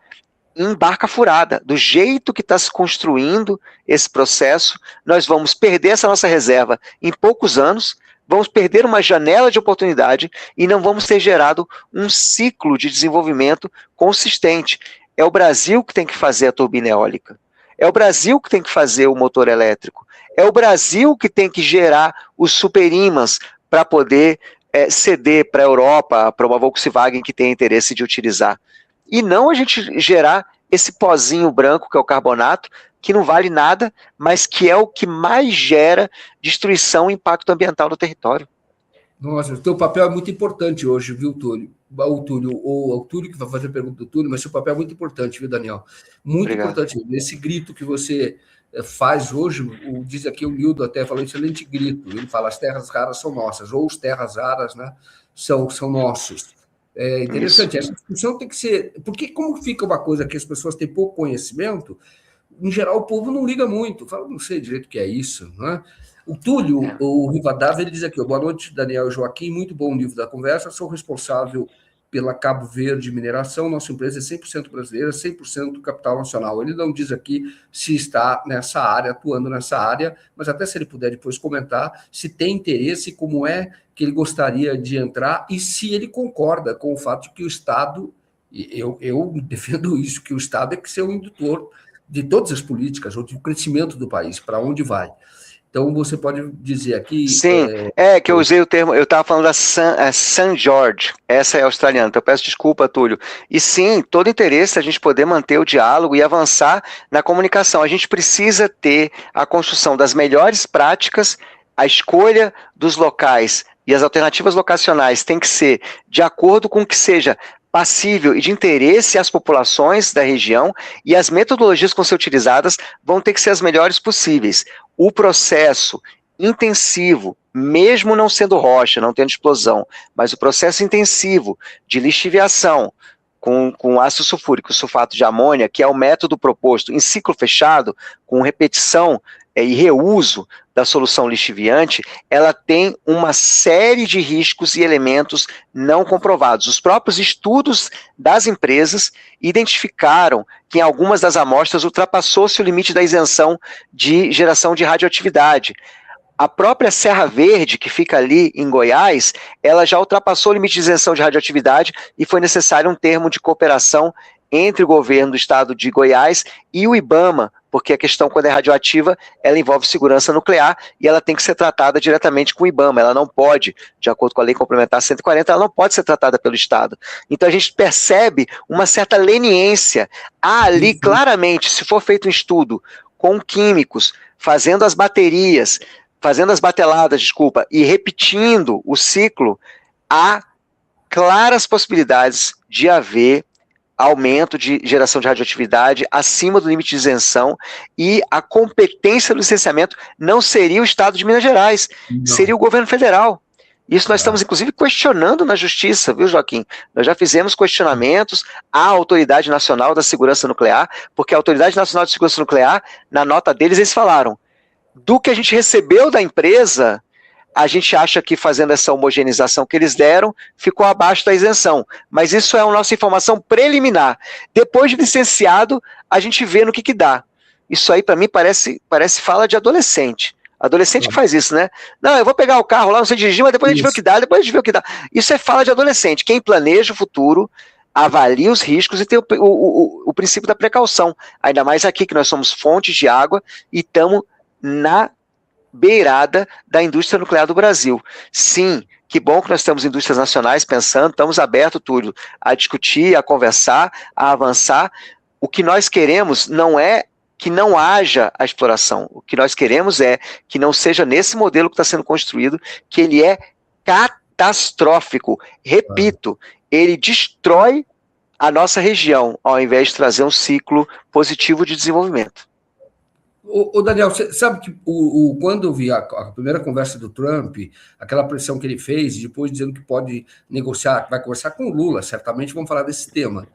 em barca furada. Do jeito que está se construindo esse processo, nós vamos perder essa nossa reserva em poucos anos, vamos perder uma janela de oportunidade e não vamos ter gerado um ciclo de desenvolvimento consistente. É o Brasil que tem que fazer a turbina eólica, é o Brasil que tem que fazer o motor elétrico, é o Brasil que tem que gerar os superímãs para poder ceder para a Europa, para uma Volkswagen que tem interesse de utilizar. E não a gente gerar esse pozinho branco, que é o carbonato, que não vale nada, mas que é o que mais gera destruição e impacto ambiental no território. Nossa, o teu papel é muito importante hoje, viu, Túlio? O Túlio que vai fazer a pergunta do Túlio, mas seu papel é muito importante, viu, Daniel? Muito Obrigado. Importante. Esse grito que você faz hoje, diz aqui o Nildo até falou, excelente grito. Ele fala, as terras raras são nossas, ou as terras raras, né, são nossos. É interessante, essa discussão tem que ser... Porque como fica uma coisa que as pessoas têm pouco conhecimento, em geral o povo não liga muito, fala, não sei direito o que é isso, né? O Túlio, o Rivadavia, ele diz aqui, boa noite, Daniel e Joaquim, muito bom o nível da conversa, sou responsável pela Cabo Verde Mineração, nossa empresa é 100% brasileira, 100% capital nacional. Ele não diz aqui se está nessa área, atuando nessa área, mas até se ele puder depois comentar se tem interesse, como é que ele gostaria de entrar e se ele concorda com o fato de que o Estado, eu defendo isso, que o Estado é que ser o indutor de todas as políticas, ou de crescimento do país, para onde vai. Então, você pode dizer aqui... Sim, que eu usei o termo, eu estava falando da St. George, essa é australiana, então eu peço desculpa, Túlio. E sim, todo interesse a gente poder manter o diálogo e avançar na comunicação. A gente precisa ter a construção das melhores práticas, a escolha dos locais e as alternativas locacionais tem que ser de acordo com o que seja passível e de interesse às populações da região, e as metodologias que vão ser utilizadas vão ter que ser as melhores possíveis. O processo intensivo, mesmo não sendo rocha, não tendo explosão, mas o processo intensivo de lixiviação com ácido sulfúrico e sulfato de amônia, que é o método proposto em ciclo fechado, com repetição e reuso da solução lixiviante, ela tem uma série de riscos e elementos não comprovados. Os próprios estudos das empresas identificaram que em algumas das amostras ultrapassou-se o limite da isenção de geração de radioatividade. A própria Serra Verde, que fica ali em Goiás, ela já ultrapassou o limite de isenção de radioatividade e foi necessário um termo de cooperação entre o governo do estado de Goiás e o IBAMA, porque a questão, quando é radioativa, ela envolve segurança nuclear e ela tem que ser tratada diretamente com o IBAMA, ela não pode, de acordo com a Lei Complementar 140, ela não pode ser tratada pelo Estado. Então a gente percebe uma certa leniência. Há ali, claramente, se for feito um estudo com químicos, fazendo as baterias, fazendo as bateladas, e repetindo o ciclo, há claras possibilidades de haver aumento de geração de radioatividade acima do limite de isenção, e a competência do licenciamento não seria o Estado de Minas Gerais, seria o governo federal. Isso nós estamos, inclusive, questionando na Justiça, viu, Joaquim? Nós já fizemos questionamentos à Autoridade Nacional da Segurança Nuclear, porque a Autoridade Nacional de Segurança Nuclear, na nota deles, eles falaram: do que a gente recebeu da empresa, a gente acha que fazendo essa homogeneização que eles deram, ficou abaixo da isenção. Mas isso é a nossa informação preliminar. Depois de licenciado, a gente vê no que dá. Isso aí, para mim, parece fala de adolescente. Adolescente que faz isso, né? Não, eu vou pegar o carro lá, não sei dirigir, mas depois a gente vê o que dá, depois a gente vê o que dá. Isso é fala de adolescente. Quem planeja o futuro, avalia os riscos e tem o princípio da precaução. Ainda mais aqui, que nós somos fontes de água e estamos na beirada da indústria nuclear do Brasil. Sim, que bom que nós temos indústrias nacionais pensando, estamos abertos, Túlio, a discutir, a conversar, a avançar. O que nós queremos não é que não haja a exploração, o que nós queremos é que não seja nesse modelo que está sendo construído, que ele é catastrófico. Repito, ele destrói a nossa região, ao invés de trazer um ciclo positivo de desenvolvimento. Ô Daniel, você sabe que quando eu vi a primeira conversa do Trump, aquela pressão que ele fez, depois dizendo que pode negociar, que vai conversar com o Lula, certamente vamos falar desse tema,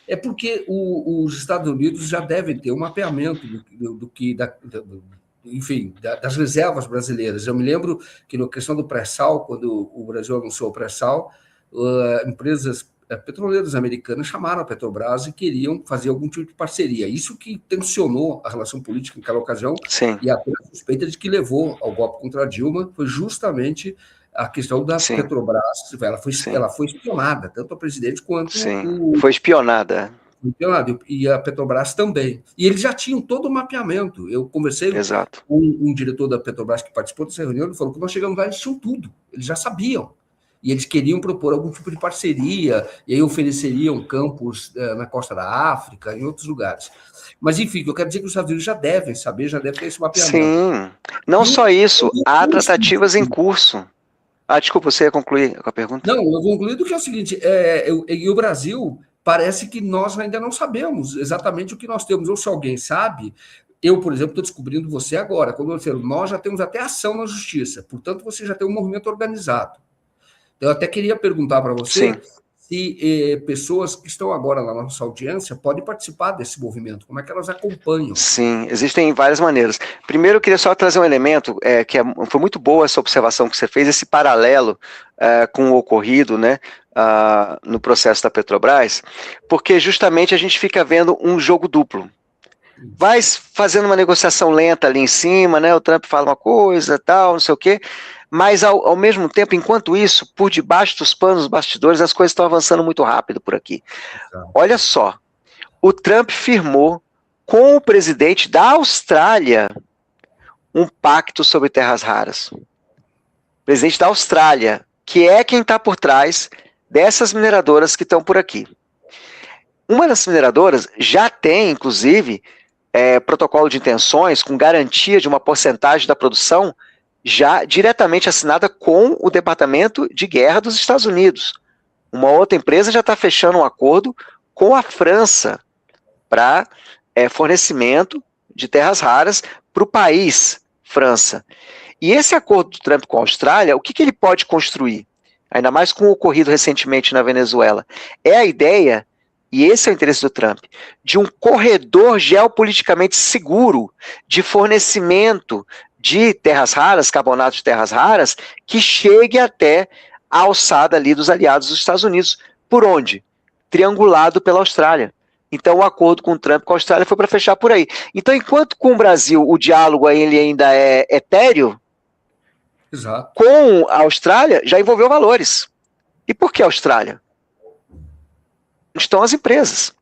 é porque os Estados Unidos já devem ter um mapeamento das reservas brasileiras. Eu me lembro que na questão do pré-sal, quando o Brasil anunciou o pré-sal, empresas petroleiras americanas chamaram a Petrobras e queriam fazer algum tipo de parceria. Isso que tensionou a relação política naquela ocasião. Sim. E a suspeita de que levou ao golpe contra a Dilma foi justamente a questão da Sim. Petrobras. Ela foi espionada, tanto a presidente quanto foi espionada. E a Petrobras também. E eles já tinham todo o mapeamento. Eu conversei com um diretor da Petrobras que participou dessa reunião, ele falou que nós chegamos lá e eles tinham tudo. Eles já sabiam. E eles queriam propor algum tipo de parceria, e aí ofereceriam campos na costa da África, em outros lugares. Mas, enfim, eu quero dizer que os Estados Unidos já devem saber, já devem ter esse mapeamento. Sim, não só isso, há tratativas em curso. Desculpa, você ia concluir com a pergunta? Não, eu vou concluir do que é o seguinte, e o Brasil, parece que nós ainda não sabemos exatamente o que nós temos, ou se alguém sabe. Eu, por exemplo, estou descobrindo você agora, quando eu falo, nós já temos até ação na justiça, portanto, você já tem um movimento organizado. Eu até queria perguntar para você se pessoas que estão agora lá na nossa audiência podem participar desse movimento, como é que elas acompanham? Sim, existem várias maneiras. Primeiro, eu queria só trazer um elemento, foi muito boa essa observação que você fez, esse paralelo com o ocorrido, né, no processo da Petrobras, porque justamente a gente fica vendo um jogo duplo. Vai fazendo uma negociação lenta ali em cima, né? O Trump fala uma coisa, tal, não sei o quê, mas ao mesmo tempo, enquanto isso, por debaixo dos panos, dos bastidores, as coisas estão avançando muito rápido por aqui. Olha só, o Trump firmou com o presidente da Austrália um pacto sobre terras raras. O presidente da Austrália, que é quem está por trás dessas mineradoras que estão por aqui. Uma das mineradoras já tem, inclusive, protocolo de intenções com garantia de uma porcentagem da produção já diretamente assinada com o Departamento de Guerra dos Estados Unidos. Uma outra empresa já está fechando um acordo com a França para fornecimento de terras raras para o país, França. E esse acordo do Trump com a Austrália, o que ele pode construir? Ainda mais com o ocorrido recentemente na Venezuela. É a ideia, e esse é o interesse do Trump, de um corredor geopoliticamente seguro de fornecimento de terras raras, carbonato de terras raras, que chegue até a alçada ali dos aliados dos Estados Unidos. Por onde? Triangulado pela Austrália. Então o acordo com o Trump com a Austrália foi para fechar por aí. Então enquanto com o Brasil o diálogo ele ainda é etéreo, exato, com a Austrália já envolveu valores. E por que a Austrália? Onde estão as empresas.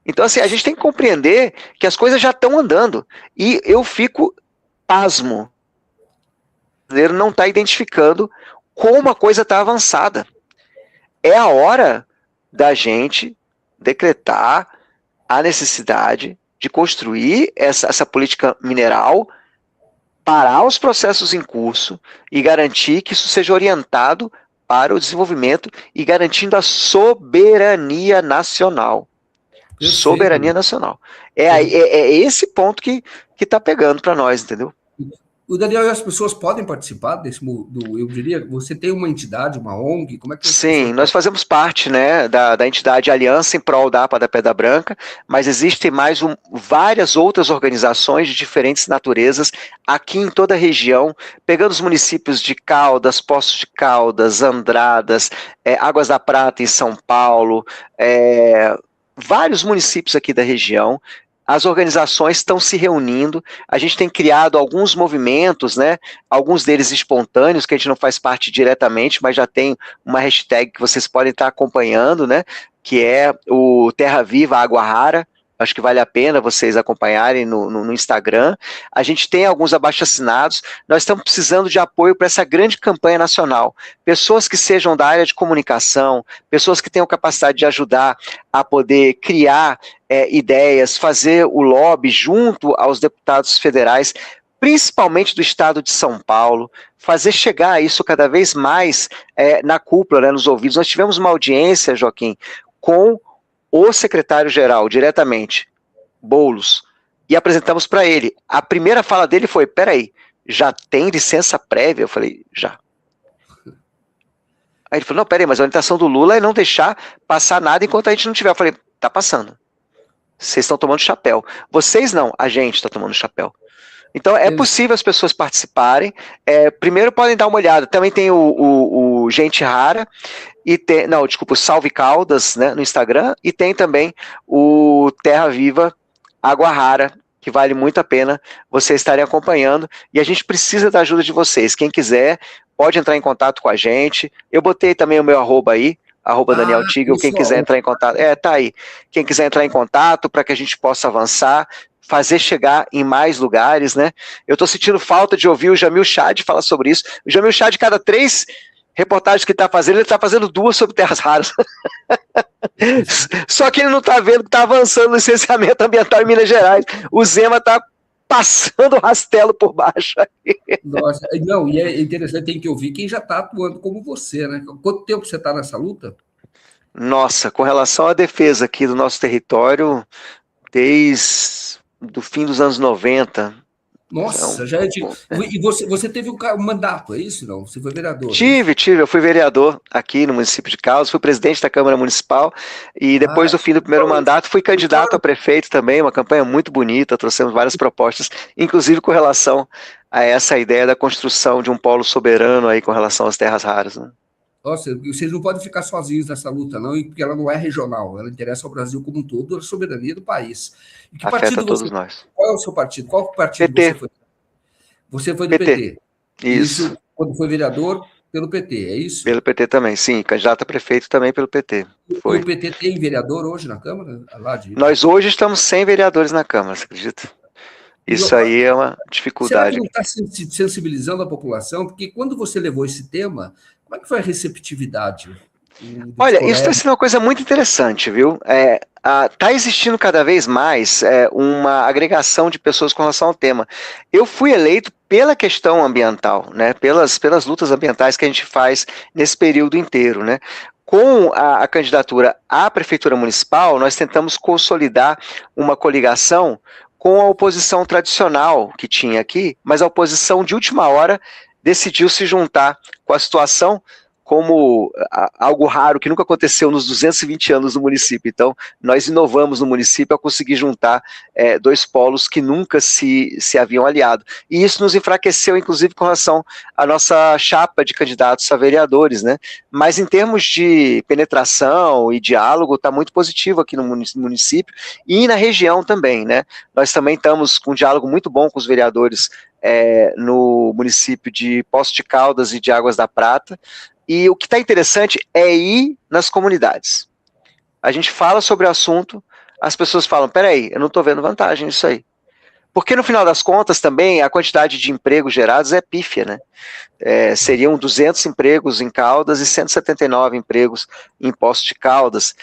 Então assim, a gente tem que compreender que as coisas já estão andando. E eu fico pasmo. O brasileiro não está identificando como a coisa está avançada. É a hora da gente decretar a necessidade de construir essa política mineral, parar os processos em curso e garantir que isso seja orientado para o desenvolvimento e garantindo a soberania nacional. Perfeito. Soberania nacional. É esse ponto que está pegando para nós, entendeu? O Daniel, e as pessoas podem participar desse, eu diria, você tem uma entidade, uma ONG, como é que... Sim, nós fazemos parte, né, da entidade Aliança em Prol da APA da Pedra Branca, mas existem mais várias outras organizações de diferentes naturezas aqui em toda a região, pegando os municípios de Caldas, Poços de Caldas, Andradas, Águas da Prata em São Paulo, vários municípios aqui da região. As organizações estão se reunindo, a gente tem criado alguns movimentos, né, alguns deles espontâneos, que a gente não faz parte diretamente, mas já tem uma hashtag que vocês podem estar acompanhando, né, que é o Terra Viva Água Rara. Acho que vale a pena vocês acompanharem no Instagram. A gente tem alguns abaixo-assinados. Nós estamos precisando de apoio para essa grande campanha nacional. Pessoas que sejam da área de comunicação, pessoas que tenham capacidade de ajudar a poder criar ideias, fazer o lobby junto aos deputados federais, principalmente do estado de São Paulo, fazer chegar isso cada vez mais na cúpula, né, nos ouvidos. Nós tivemos uma audiência, Joaquim, com o secretário-geral, diretamente, Boulos, e apresentamos para ele. A primeira fala dele foi, peraí, já tem licença prévia? Eu falei, já. Aí ele falou, não, peraí, mas a orientação do Lula é não deixar passar nada enquanto a gente não tiver. Eu falei, tá passando. Vocês estão tomando chapéu. Vocês não, a gente está tomando chapéu. Então é possível as pessoas participarem. Primeiro podem dar uma olhada. Também tem o Gente Rara, e tem, não, desculpa, o Salve Caldas, né, no Instagram, e tem também o Terra Viva Água Rara, que vale muito a pena vocês estarem acompanhando, e a gente precisa da ajuda de vocês. Quem quiser, pode entrar em contato com a gente. Eu botei também o meu arroba aí, Daniel Tigel, quem quiser entrar em contato. Tá aí. Quem quiser entrar em contato para que a gente possa avançar, fazer chegar em mais lugares, né? Eu estou sentindo falta de ouvir o Jamil Chad falar sobre isso. O Jamil Chad, cada 3 reportagens que ele está fazendo, ele está fazendo 2 sobre terras raras. Só que ele não está vendo que está avançando o licenciamento ambiental em Minas Gerais. O Zema está passando o rastelo por baixo. Nossa, não, e é interessante, tem que ouvir quem já está atuando como você, né? Quanto tempo você está nessa luta? Nossa, com relação à defesa aqui do nosso território, desde o fim dos anos 90. Nossa, então, já é de... E você teve um mandato, é isso, não? Você foi vereador? Tive, eu fui vereador aqui no município de Caldas, fui presidente da Câmara Municipal, e depois do fim do primeiro mandato fui candidato a prefeito também, uma campanha muito bonita, trouxemos várias propostas, inclusive com relação a essa ideia da construção de um polo soberano aí com relação às terras raras, né? Nossa, vocês não podem ficar sozinhos nessa luta, não, porque ela não é regional, ela interessa ao Brasil como um todo, a soberania do país. E que Afeta partido você... todos nós. Qual é o seu partido? Qual partido você PT, foi? Você foi do PT, PT. isso. Isso, quando foi vereador, pelo PT, é isso? Pelo PT também, sim, candidato a prefeito também pelo PT, E foi. o PT tem vereador hoje na Câmara? Lá Nós hoje estamos sem vereadores na Câmara, você acredita? Isso aí é uma será que dificuldade. não está sensibilizando a população? Porque quando você levou esse tema, como é que foi a receptividade? Olha, isso está sendo uma coisa muito interessante, viu? Está existindo cada vez mais uma agregação de pessoas com relação ao tema. Eu fui eleito pela questão ambiental, né? Pelas lutas ambientais que a gente faz nesse período inteiro, né? Com a candidatura à prefeitura municipal, nós tentamos consolidar uma coligação com a oposição tradicional que tinha aqui, mas a oposição de última hora decidiu se juntar com a situação como algo raro que nunca aconteceu nos 220 anos do município. Então, nós inovamos no município a conseguir juntar dois polos que nunca se haviam aliado. E isso nos enfraqueceu, inclusive, com relação à nossa chapa de candidatos a vereadores, né? Mas em termos de penetração e diálogo, está muito positivo aqui no município e na região também, né? Nós também estamos com um diálogo muito bom com os vereadores no município de Poços de Caldas e de Águas da Prata. E o que está interessante é ir nas comunidades. A gente fala sobre o assunto, as pessoas falam, peraí, eu não estou vendo vantagem nisso aí. Porque no final das contas também a quantidade de empregos gerados é pífia, né? Seriam 200 empregos em Caldas e 179 empregos em Poços de Caldas,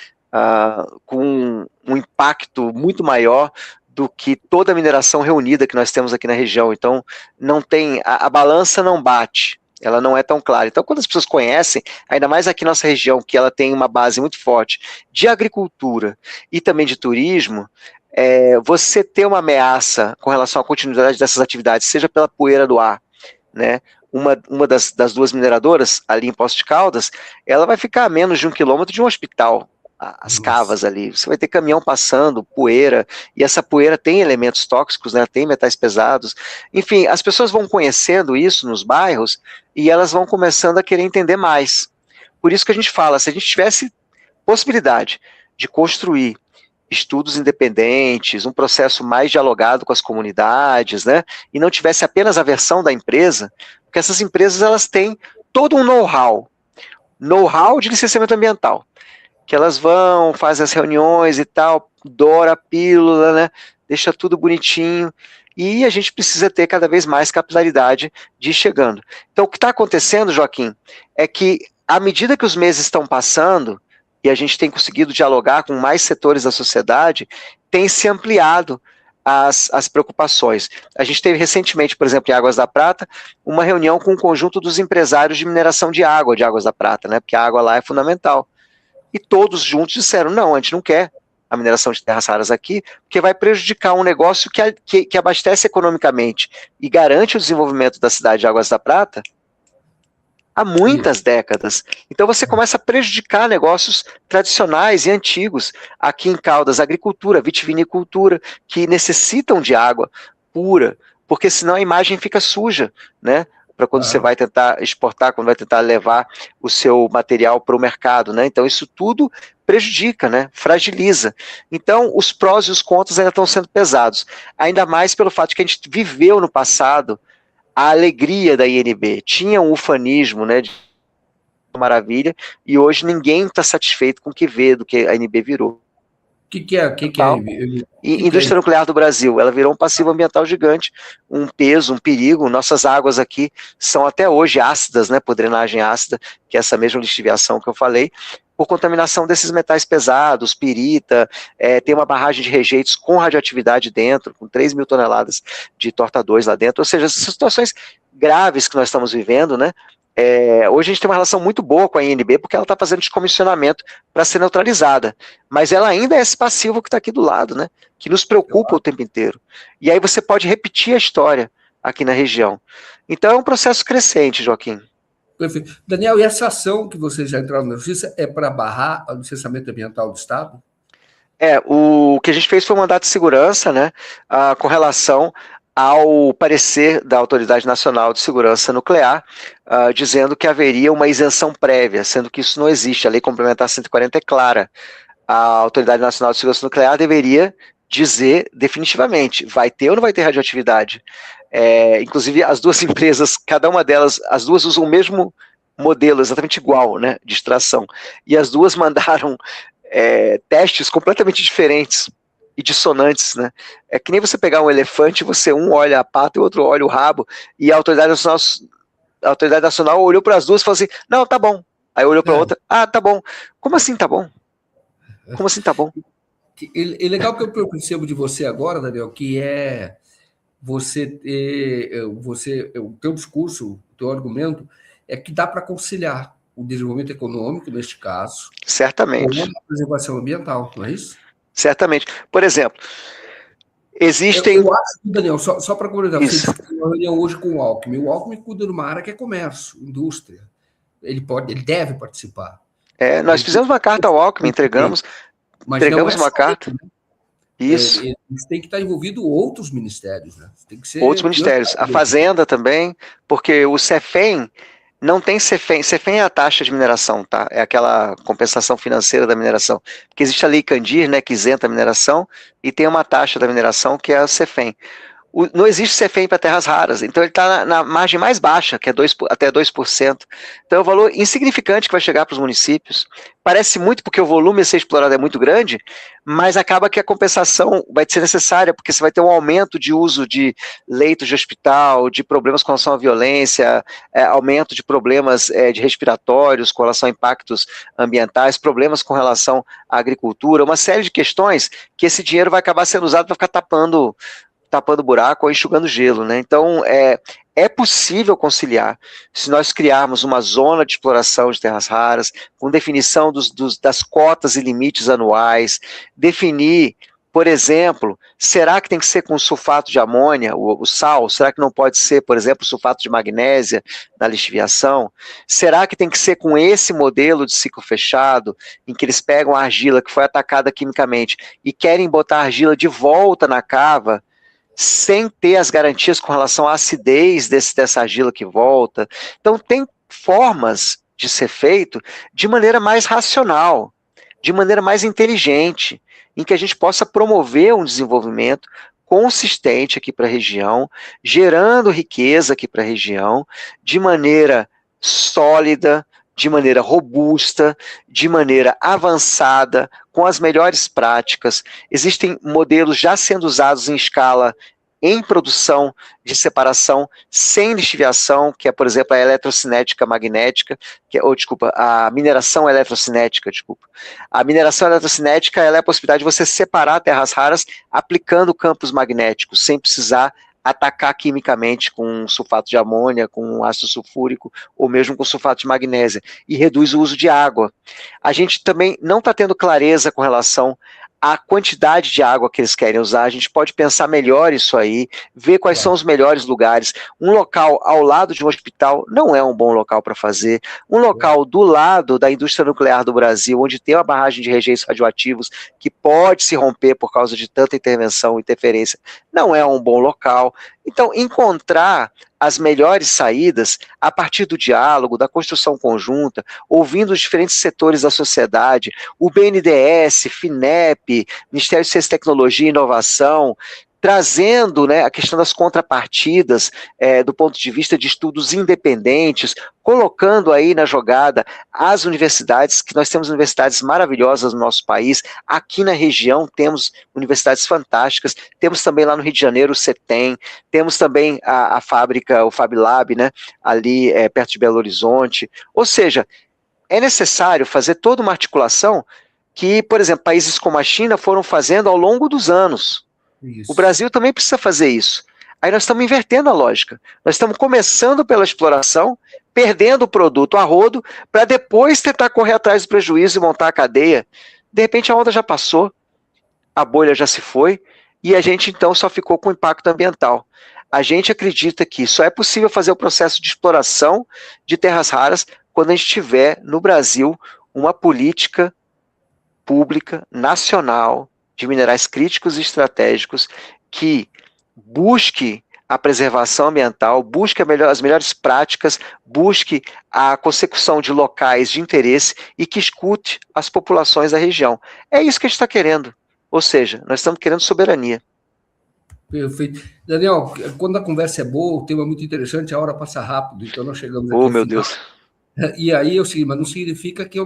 com um impacto muito maior do que toda a mineração reunida que nós temos aqui na região. Então, não tem, a balança não bate. Ela não é tão clara. Então, quando as pessoas conhecem, ainda mais aqui na nossa região, que ela tem uma base muito forte de agricultura e também de turismo, você ter uma ameaça com relação à continuidade dessas atividades, seja pela poeira do ar, né? Uma das duas mineradoras, ali em Poços de Caldas, ela vai ficar a menos de 1 quilômetro de um hospital, as cavas ali, você vai ter caminhão passando, poeira, e essa poeira tem elementos tóxicos, né, tem metais pesados, enfim, as pessoas vão conhecendo isso nos bairros, e elas vão começando a querer entender mais. Por isso que a gente fala, se a gente tivesse possibilidade de construir estudos independentes, um processo mais dialogado com as comunidades, né, e não tivesse apenas a versão da empresa, porque essas empresas, elas têm todo um know-how de licenciamento ambiental, que elas vão, fazem as reuniões e tal, doura a pílula, né, deixa tudo bonitinho, e a gente precisa ter cada vez mais capilaridade de ir chegando. Então, o que está acontecendo, Joaquim, é que, à medida que os meses estão passando, e a gente tem conseguido dialogar com mais setores da sociedade, tem se ampliado as preocupações. A gente teve recentemente, por exemplo, em Águas da Prata, uma reunião com o conjunto dos empresários de mineração de Águas da Prata, né, porque a água lá é fundamental. E todos juntos disseram, não, a gente não quer a mineração de terras raras aqui, porque vai prejudicar um negócio que abastece economicamente e garante o desenvolvimento da cidade de Águas da Prata há muitas décadas. Então você começa a prejudicar negócios tradicionais e antigos aqui em Caldas, agricultura, vitivinicultura, que necessitam de água pura, porque senão a imagem fica suja, né? Para quando você vai tentar exportar, quando vai tentar levar o seu material para o mercado, né? Então isso tudo prejudica, né? Fragiliza. Então os prós e os contras ainda estão sendo pesados, ainda mais pelo fato de que a gente viveu no passado a alegria da INB, tinha um ufanismo, né, de maravilha, e hoje ninguém está satisfeito com o que vê do que a INB virou. O que é? Indústria nuclear do Brasil, ela virou um passivo ambiental gigante, um peso, um perigo. Nossas águas aqui são até hoje ácidas, né, por drenagem ácida, que é essa mesma lixiviação que eu falei, por contaminação desses metais pesados, pirita, tem uma barragem de rejeitos com radioatividade dentro, com 3 mil toneladas de torta 2 lá dentro, ou seja, essas situações graves que nós estamos vivendo, né? Hoje a gente tem uma relação muito boa com a INB, porque ela está fazendo descomissionamento para ser neutralizada, mas ela ainda é esse passivo que está aqui do lado, né, que nos preocupa o tempo inteiro. E aí você pode repetir a história aqui na região. Então é um processo crescente, Joaquim. Perfeito. Daniel, e essa ação que vocês já entraram na justiça é para barrar o licenciamento ambiental do Estado? O que a gente fez foi um mandato de segurança, né, com relação ao parecer da Autoridade Nacional de Segurança Nuclear, dizendo que haveria uma isenção prévia, sendo que isso não existe. A Lei Complementar 140 é clara. A Autoridade Nacional de Segurança Nuclear deveria dizer definitivamente, vai ter ou não vai ter radioatividade. Inclusive, as duas empresas, cada uma delas, as duas usam o mesmo modelo, exatamente igual, né, de extração. E as duas mandaram testes completamente diferentes e dissonantes, né? É que nem você pegar um elefante, um olha a pata e o outro olha o rabo, e a Autoridade Nacional olhou para as duas e falou assim, não, tá bom. Aí olhou para a outra, tá bom. Como assim tá bom? Como assim tá bom? É legal que eu percebo de você agora, Daniel, que o teu discurso, o teu argumento é que dá para conciliar o desenvolvimento econômico, neste caso, certamente, com a preservação ambiental, não é isso? Certamente. Por exemplo, existem... Eu acho que, Daniel, só para comentar, você Isso. disse que tem uma reunião hoje com o Alckmin. O Alckmin cuida de uma área que é comércio, indústria. Ele deve participar. Nós fizemos uma carta ao Alckmin, entregamos uma carta. Né? Isso. Eles têm que estar envolvidos outros ministérios, né? Tem que ser outros ministérios. A Fazenda também, porque o CEFEM não tem CEFEM. CEFEM é a taxa de mineração, tá? É aquela compensação financeira da mineração. Porque existe a Lei Candir, né, que isenta a mineração, e tem uma taxa da mineração que é a CEFEM. Não existe CEFEM para terras raras, então ele está na margem mais baixa, que é até 2%. Então é um valor insignificante que vai chegar para os municípios. Parece muito porque o volume a ser explorado é muito grande, mas acaba que a compensação vai ser necessária, porque você vai ter um aumento de uso de leitos de hospital, de problemas com relação à violência, aumento de problemas de respiratórios com relação a impactos ambientais, problemas com relação à agricultura, uma série de questões que esse dinheiro vai acabar sendo usado para ficar tapando buraco ou enxugando gelo, né? Então, é possível conciliar se nós criarmos uma zona de exploração de terras raras, com definição das cotas e limites anuais, definir, por exemplo, será que tem que ser com sulfato de amônia, o sal? Será que não pode ser, por exemplo, sulfato de magnésia na lixiviação? Será que tem que ser com esse modelo de ciclo fechado, em que eles pegam a argila que foi atacada quimicamente e querem botar a argila de volta na cava, sem ter as garantias com relação à acidez dessa argila que volta? Então, tem formas de ser feito de maneira mais racional, de maneira mais inteligente, em que a gente possa promover um desenvolvimento consistente aqui para a região, gerando riqueza aqui para a região, de maneira sólida, de maneira robusta, de maneira avançada, com as melhores práticas. Existem modelos já sendo usados em escala em produção de separação sem lixiviação, que é, por exemplo, a eletrocinética magnética, a mineração eletrocinética, A mineração eletrocinética ela é a possibilidade de você separar terras raras aplicando campos magnéticos, sem precisar atacar quimicamente com sulfato de amônia, com ácido sulfúrico, ou mesmo com sulfato de magnésia, e reduz o uso de água. A gente também não está tendo clareza com relação à quantidade de água que eles querem usar. A gente pode pensar melhor isso aí, ver quais são os melhores lugares. Um local ao lado de um hospital não é um bom local para fazer. Um local do lado da indústria nuclear do Brasil, onde tem uma barragem de rejeitos radioativos que pode se romper por causa de tanta intervenção e interferência, não é um bom local. Então, encontrar as melhores saídas a partir do diálogo, da construção conjunta, ouvindo os diferentes setores da sociedade, o BNDES, FINEP, Ministério de Ciência, Tecnologia e Inovação, trazendo, né, a questão das contrapartidas do ponto de vista de estudos independentes, colocando aí na jogada as universidades, que nós temos universidades maravilhosas no nosso país. Aqui na região temos universidades fantásticas, temos também lá no Rio de Janeiro o CETEM, temos também a fábrica, o Fab Lab, né, ali perto de Belo Horizonte. Ou seja, é necessário fazer toda uma articulação que, por exemplo, países como a China foram fazendo ao longo dos anos. Isso. O Brasil também precisa fazer isso. Aí nós estamos invertendo a lógica. Nós estamos começando pela exploração, perdendo o produto a rodo, para depois tentar correr atrás do prejuízo e montar a cadeia. De repente a onda já passou, a bolha já se foi, e a gente então só ficou com impacto ambiental. A gente acredita que só é possível fazer o processo de exploração de terras raras quando a gente tiver no Brasil uma política pública, nacional, de minerais críticos e estratégicos, que busque a preservação ambiental, busque as melhores práticas, busque a consecução de locais de interesse e que escute as populações da região. É isso que a gente está querendo. Ou seja, nós estamos querendo soberania. Perfeito. Daniel, quando a conversa é boa, o tema é muito interessante, a hora passa rápido, então nós chegamos aqui Oh, ao meu final. Deus. E aí eu sei, mas não significa que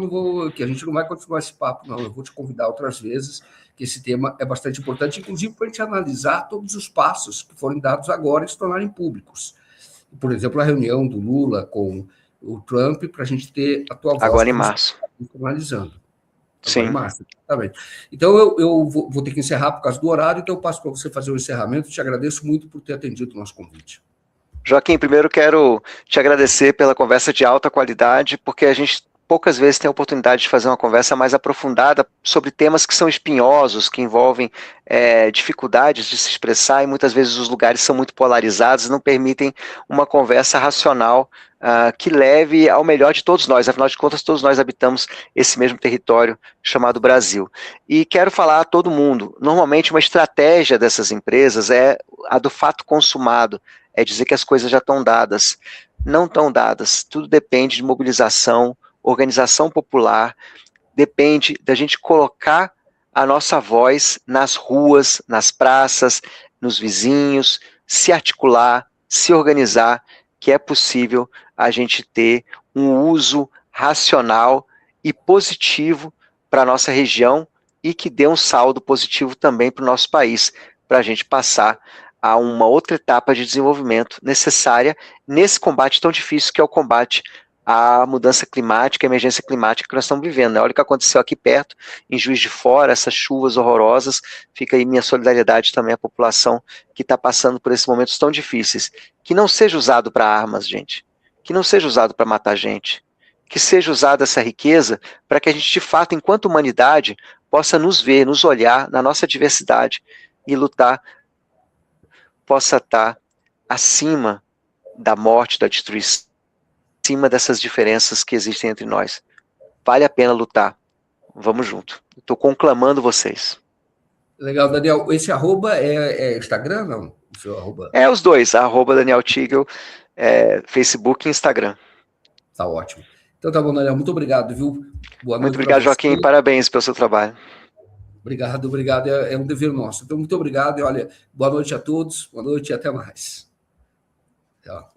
que a gente não vai continuar esse papo, não. Eu vou te convidar outras vezes, que esse tema é bastante importante, inclusive para a gente analisar todos os passos que foram dados agora e se tornarem públicos. Por exemplo, a reunião do Lula com o Trump, para a gente ter a tua voz. Agora em março. Analisando. Sim. Em março, exatamente. Então, eu vou ter que encerrar por causa do horário, então eu passo para você fazer o encerramento. Te agradeço muito por ter atendido o nosso convite. Joaquim, primeiro quero te agradecer pela conversa de alta qualidade, porque a gente poucas vezes tem a oportunidade de fazer uma conversa mais aprofundada sobre temas que são espinhosos, que envolvem dificuldades de se expressar, e muitas vezes os lugares são muito polarizados e não permitem uma conversa racional que leve ao melhor de todos nós. Afinal de contas, todos nós habitamos esse mesmo território chamado Brasil. E quero falar a todo mundo, normalmente uma estratégia dessas empresas é a do fato consumado, é dizer que as coisas já estão dadas. Não estão dadas, tudo depende de mobilização, organização popular, depende da gente colocar a nossa voz nas ruas, nas praças, nos vizinhos, se articular, se organizar, que é possível a gente ter um uso racional e positivo para a nossa região e que dê um saldo positivo também para o nosso país, para a gente passar a uma outra etapa de desenvolvimento necessária nesse combate tão difícil que é o combate à mudança climática, à emergência climática que nós estamos vivendo. Olha o que aconteceu aqui perto, em Juiz de Fora, essas chuvas horrorosas. Fica aí minha solidariedade também à população que está passando por esses momentos tão difíceis. Que não seja usado para armas, gente. Que não seja usado para matar gente. Que seja usada essa riqueza para que a gente, de fato, enquanto humanidade, possa nos ver, nos olhar na nossa diversidade e lutar, possa estar acima da morte, da destruição, acima dessas diferenças que existem entre nós. Vale a pena lutar. Vamos junto. Estou conclamando vocês. Legal, Daniel. Esse arroba é Instagram, não? O seu arroba? É os dois, arroba Daniel Tigel, Facebook e Instagram. Tá ótimo. Então tá bom, Daniel. Muito obrigado, viu? Boa noite. Muito obrigado, Joaquim. Parabéns pelo seu trabalho. Obrigado. É um dever nosso. Então, muito obrigado. E olha, boa noite a todos. Boa noite e até mais. Tchau.